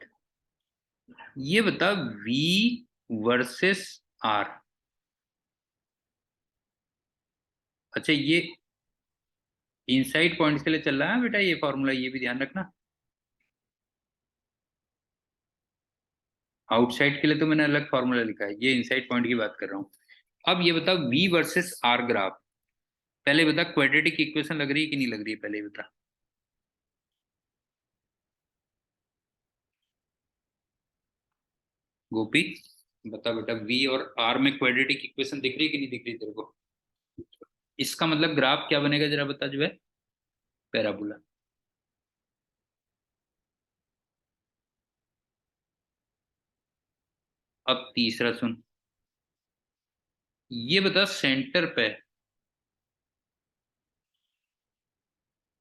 ये बता, वी वर्सेस आर। अच्छा, ये इनसाइड पॉइंट्स के लिए चल रहा है बेटा ये फॉर्मूला, ये भी ध्यान रखना। आउटसाइड के लिए तो मैंने अलग फॉर्मूला लिखा है, ये इनसाइड पॉइंट की बात कर रहा हूँ। अब ये बता, वी वर्सेस आर ग्राफ। पहले बता, क्वाड्रेटिक इक्वेशन लग रही है कि नहीं लग रही है? पहले ही बता। गोपी, बता बेटा, वी और आर में क्वाड्रेटिक इक्वेशन दिख रही है कि नहीं दिख रही तेरे को? इसका मतलब ग्राफ क्या बनेगा जरा बता जो है? पैराबोला। अब तीसरा सुन, ये बता सेंटर पे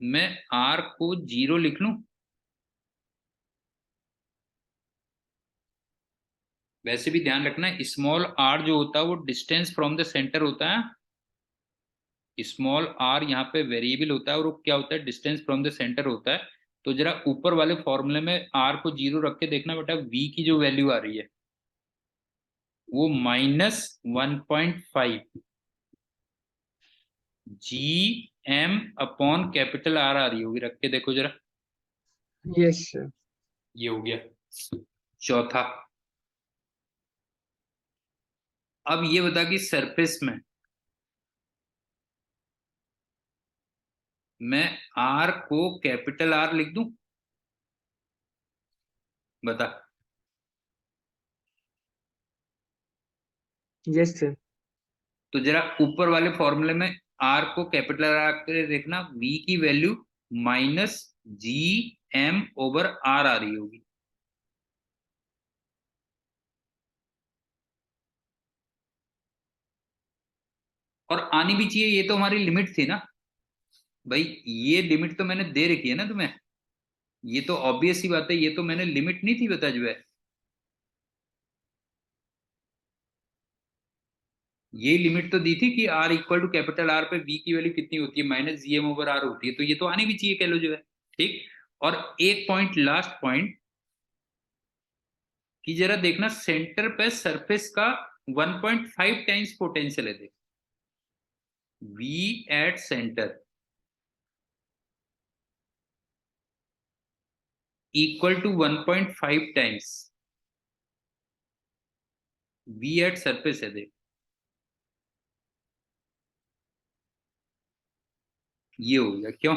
मैं आर को 0 लिख लूं? वैसे भी ध्यान रखना, स्मॉल आर जो होता है वो डिस्टेंस फ्रॉम द सेंटर होता है। स्मॉल आर यहाँ पे वेरिएबल होता है और वो क्या होता है, डिस्टेंस फ्रॉम द सेंटर होता है। तो जरा ऊपर वाले फॉर्मूले में आर को 0 रख के देखना बेटा, वी की जो वैल्यू आ रही है वो -1.5 G M upon capital R आ रही होगी, रख के देखो जरा। Yes sir. ये हो गया चौथा। अब ये बता कि सरफेस में मैं आर को कैपिटल आर लिख दूं? बता। Yes sir. तो जरा ऊपर वाले फॉर्मूले में आर को कैपिटल आर के देखना, वी की वैल्यू -GM/R आ रही होगी। और आनी भी चाहिए, ये तो हमारी लिमिट थी ना भाई। ये लिमिट तो मैंने दे रखी है ना तुम्हें, ये तो ऑब्वियस सी बात है, ये तो मैंने लिमिट नहीं थी बता जो है। ये लिमिट तो दी थी कि R equal to capital R पे V की वैल्यू कितनी होती है, -GM/R होती है, तो ये तो आनी भी चाहिए कह लो जो है। ठीक। और एक पॉइंट, लास्ट पॉइंट, कि जरा देखना सेंटर पे सरफेस का 1.5 टाइम्स पोटेंशियल है। देख, V at centre equal to 1.5 times V at surface है। देख, ये हो गया क्यों?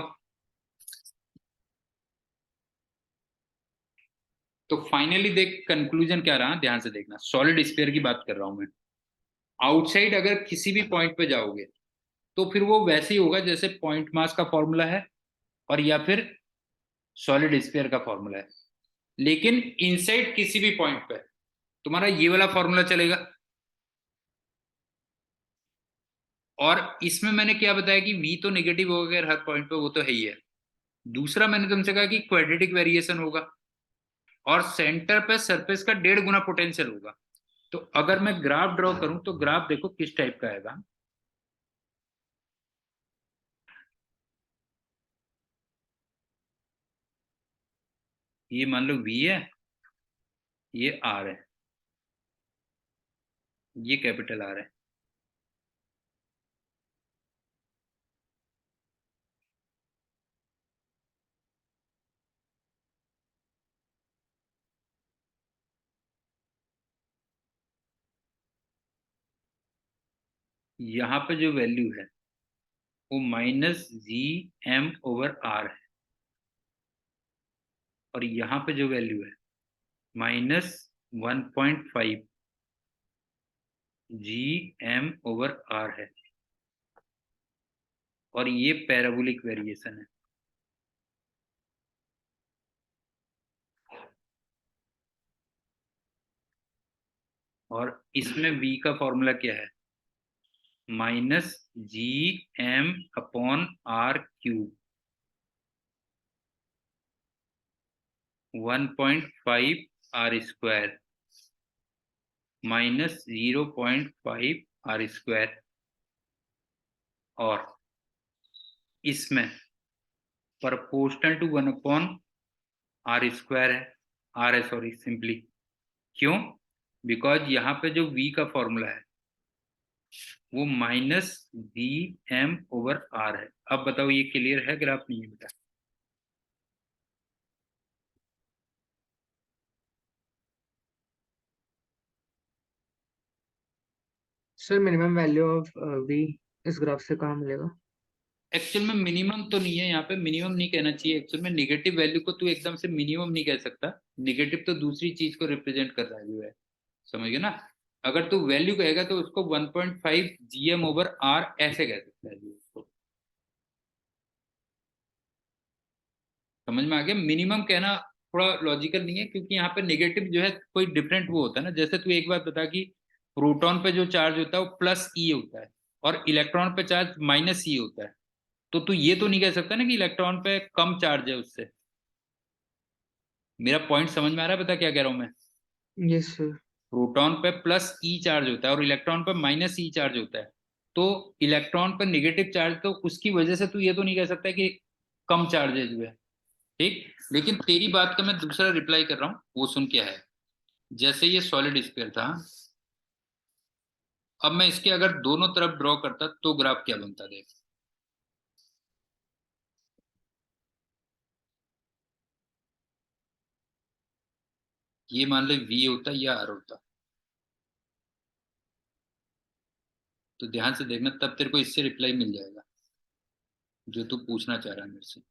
तो फाइनली देख कंक्लूजन क्या रहा, ध्यान से देखना, सॉलिड स्फीयर की बात कर रहा हूं मैं। आउटसाइड अगर किसी भी पॉइंट पे जाओगे तो फिर वो वैसे ही होगा जैसे पॉइंट मास का फॉर्मूला है और या फिर सॉलिड स्फीयर का फॉर्मूला है। लेकिन इनसाइड किसी भी पॉइंट पे तुम्हारा ये वाला फॉर्मूला चलेगा। और इसमें मैंने क्या बताया कि v तो नेगेटिव होगा हर पॉइंट पे, वो तो है ही है। दूसरा मैंने तुमसे कहा कि क्वाड्रेटिक वेरिएशन होगा और सेंटर पे सरफेस का 1.5 गुना पोटेंशियल होगा। तो अगर मैं ग्राफ ड्रॉ करूं तो ग्राफ देखो किस टाइप का आएगा। ये मान लो v है, ये r है, ये कैपिटल R है। यहाँ पे जो वैल्यू है वो -GM/R है और यहाँ पे जो वैल्यू है -1.5 GM/R है। और ये पैराबोलिक वेरिएशन है। और इसमें v का फॉर्मूला क्या है, -GM/R³ 1.5 R² -0.5 R²। और इसमें प्रोपोर्शनल टू 1/R² है, R है सॉरी, सिंपली। क्यों? बिकॉज यहाँ पे जो v का फॉर्मूला है वो -GM/R है। अब बताओ ये क्लियर है ग्राफ नहीं है बेटा? Sir minimum value of v इस ग्राफ से कहाँ मिलेगा? एक्चुअल में मिनिमम तो नहीं है यहाँ पे, मिनिमम नहीं कहना चाहिए। एक्चुअल में नेगेटिव वैल्यू को तू एकदम से मिनिमम नहीं कह सकता। नेगेटिव तो दूसरी चीज को रिप्रेजेंट कर रहा है जो है, समझ गए ना? अगर तू वैल्यू कहेगा तो उसको 1.5 GM/R ऐसे कह सकता है जी उसको। समझ में आ गया? मिनिमम कहना थोड़ा लॉजिकल नहीं है, क्योंकि यहाँ पे नेगेटिव जो है कोई डिफरेंट वो होता है ना। जैसे तू एक बात बता कि प्रोटॉन पे जो चार्ज होता है वो प्लस ई होता है, और इलेक्ट्रॉन पे चार्ज माइनस ई होता है। तो तू ये तो नहीं कह सकता ना कि इलेक्ट्रॉन पे कम चार्ज है उससे। मेरा पॉइंट समझ में आ रहा है? बता क्या कह रहा हूं मैं। Yes sir. प्रोटॉन पे प्लस ई चार्ज होता है और इलेक्ट्रॉन पे माइनस ई चार्ज होता है। तो इलेक्ट्रॉन पर नेगेटिव चार्ज, तो उसकी वजह से तू ये तो नहीं कह सकता कि कम चार्जेज हुए। ठीक। लेकिन तेरी बात का मैं दूसरा रिप्लाई कर रहा हूँ, वो सुन क्या है। जैसे ये सॉलिड स्फीयर था, अब मैं इसके अगर दोनों तरफ ड्रॉ करता तो ग्राफ क्या बनता देख। ये मान ले वी होता या आर होता। तो ध्यान से देखना, तब तेरे को इससे रिप्लाई मिल जाएगा जो तू पूछना चाह रहा है मेरे से।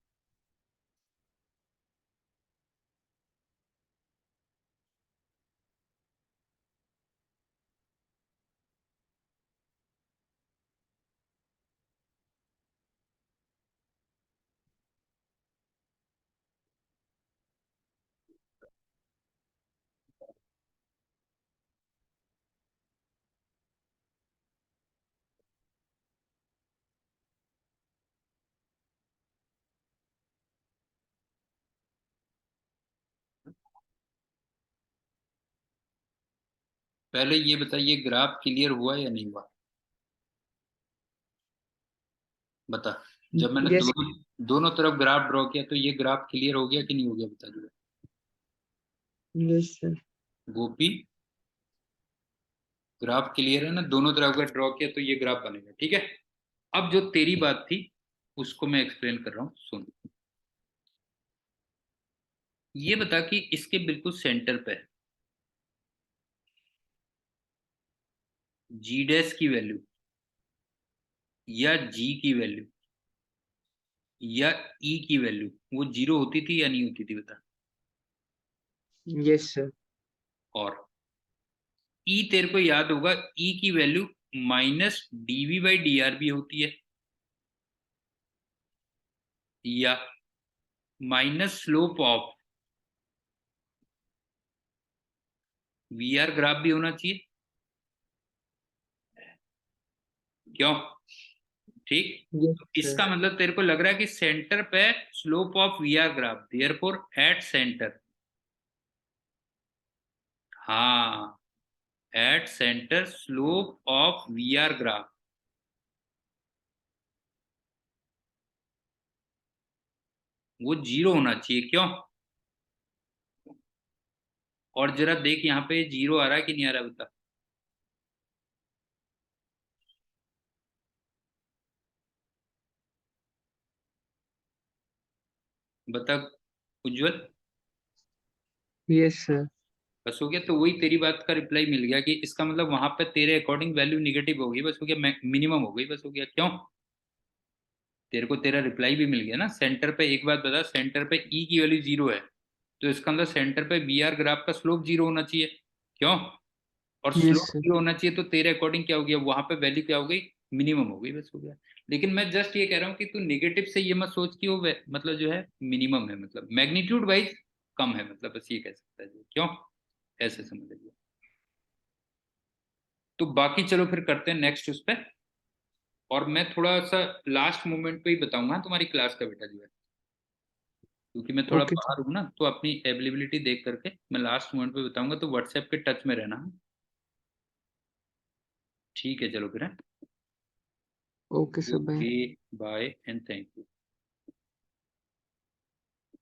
पहले ये बताइए, ग्राफ क्लियर हुआ या नहीं हुआ? बता। जब मैंने यस। दोनों दोनों तरफ ग्राफ ड्रॉ किया तो ये ग्राफ क्लियर हो गया कि नहीं हो गया, बता दो। Yes sir. Gopi, graph clear है ना? दोनों तरफ का ड्रॉ किया तो ये ग्राफ बनेगा, ठीक है। अब जो तेरी बात थी उसको मैं एक्सप्लेन कर रहा हूँ, सुन। ये बता कि इसके बिल्कुल सेंटर पे जी डैश की वैल्यू या जी की वैल्यू या ई की वैल्यू वो जीरो होती थी या नहीं होती थी, बता। Yes sir. और ई तेरे को याद होगा, ई की value minus DV by D R भी होती है, या minus slope of V R graph भी होना चाहिए। क्यों? ठीक। यस तो सर। इसका मतलब तेरे को लग रहा है कि सेंटर पे slope of V R graph, therefore at centre. हाँ, at centre slope of V R graph वो जीरो होना चाहिए। क्यों? और जरा देख यहाँ पे जीरो आ रहा है कि नहीं आ रहा, बता। बता उज्जवल। Yes sir. बस हो गया। तो वही तेरी बात का रिप्लाई मिल गया कि इसका मतलब वहां पे तेरे अकॉर्डिंग वैल्यू निगेटिव होगी, बस हो गया, मिनिमम हो गई, बस हो गया। क्यों? तेरे को तेरा रिप्लाई भी मिल गया ना। सेंटर पे एक बात बता, सेंटर पे ई की वैल्यू जीरो है, तो इसका मतलब सेंटर पे बी आर ग्राफ का स्लोप जीरो होना चाहिए। क्यों? और यस स्लोप सर। जीरो होना चाहिए, तो तेरे अकॉर्डिंग क्या हो गया वहां पे, वैल्यू क्या हो गई, मिनिमम हो गई, बस हो गया। लेकिन मैं जस्ट ये कह रहा हूँ कि तू निगेटिव से ये मत सोच कि वो मतलब जो है मिनिमम है, मतलब मैग्नीट्यूड वाइज कम है, मतलब बस ये कह सकता है। क्यों? ऐसे समझ लीजिए। तो बाकी चलो फिर करते हैं नेक्स्ट उस पर। और मैं थोड़ा सा लास्ट मोमेंट पे ही बताऊंगा तुम्हारी क्लास का, बेटा जो है, क्योंकि मैं थोड़ा ओके सर। बाहर हूँ ना, तो अपनी अवेलेबिलिटी देख करके मैं लास्ट मोमेंट पे बताऊंगा, तो व्हाट्सएप के टच में रहना। ठीक है, चलो फिर। Okay sir, bye. Okay, bye and thank you.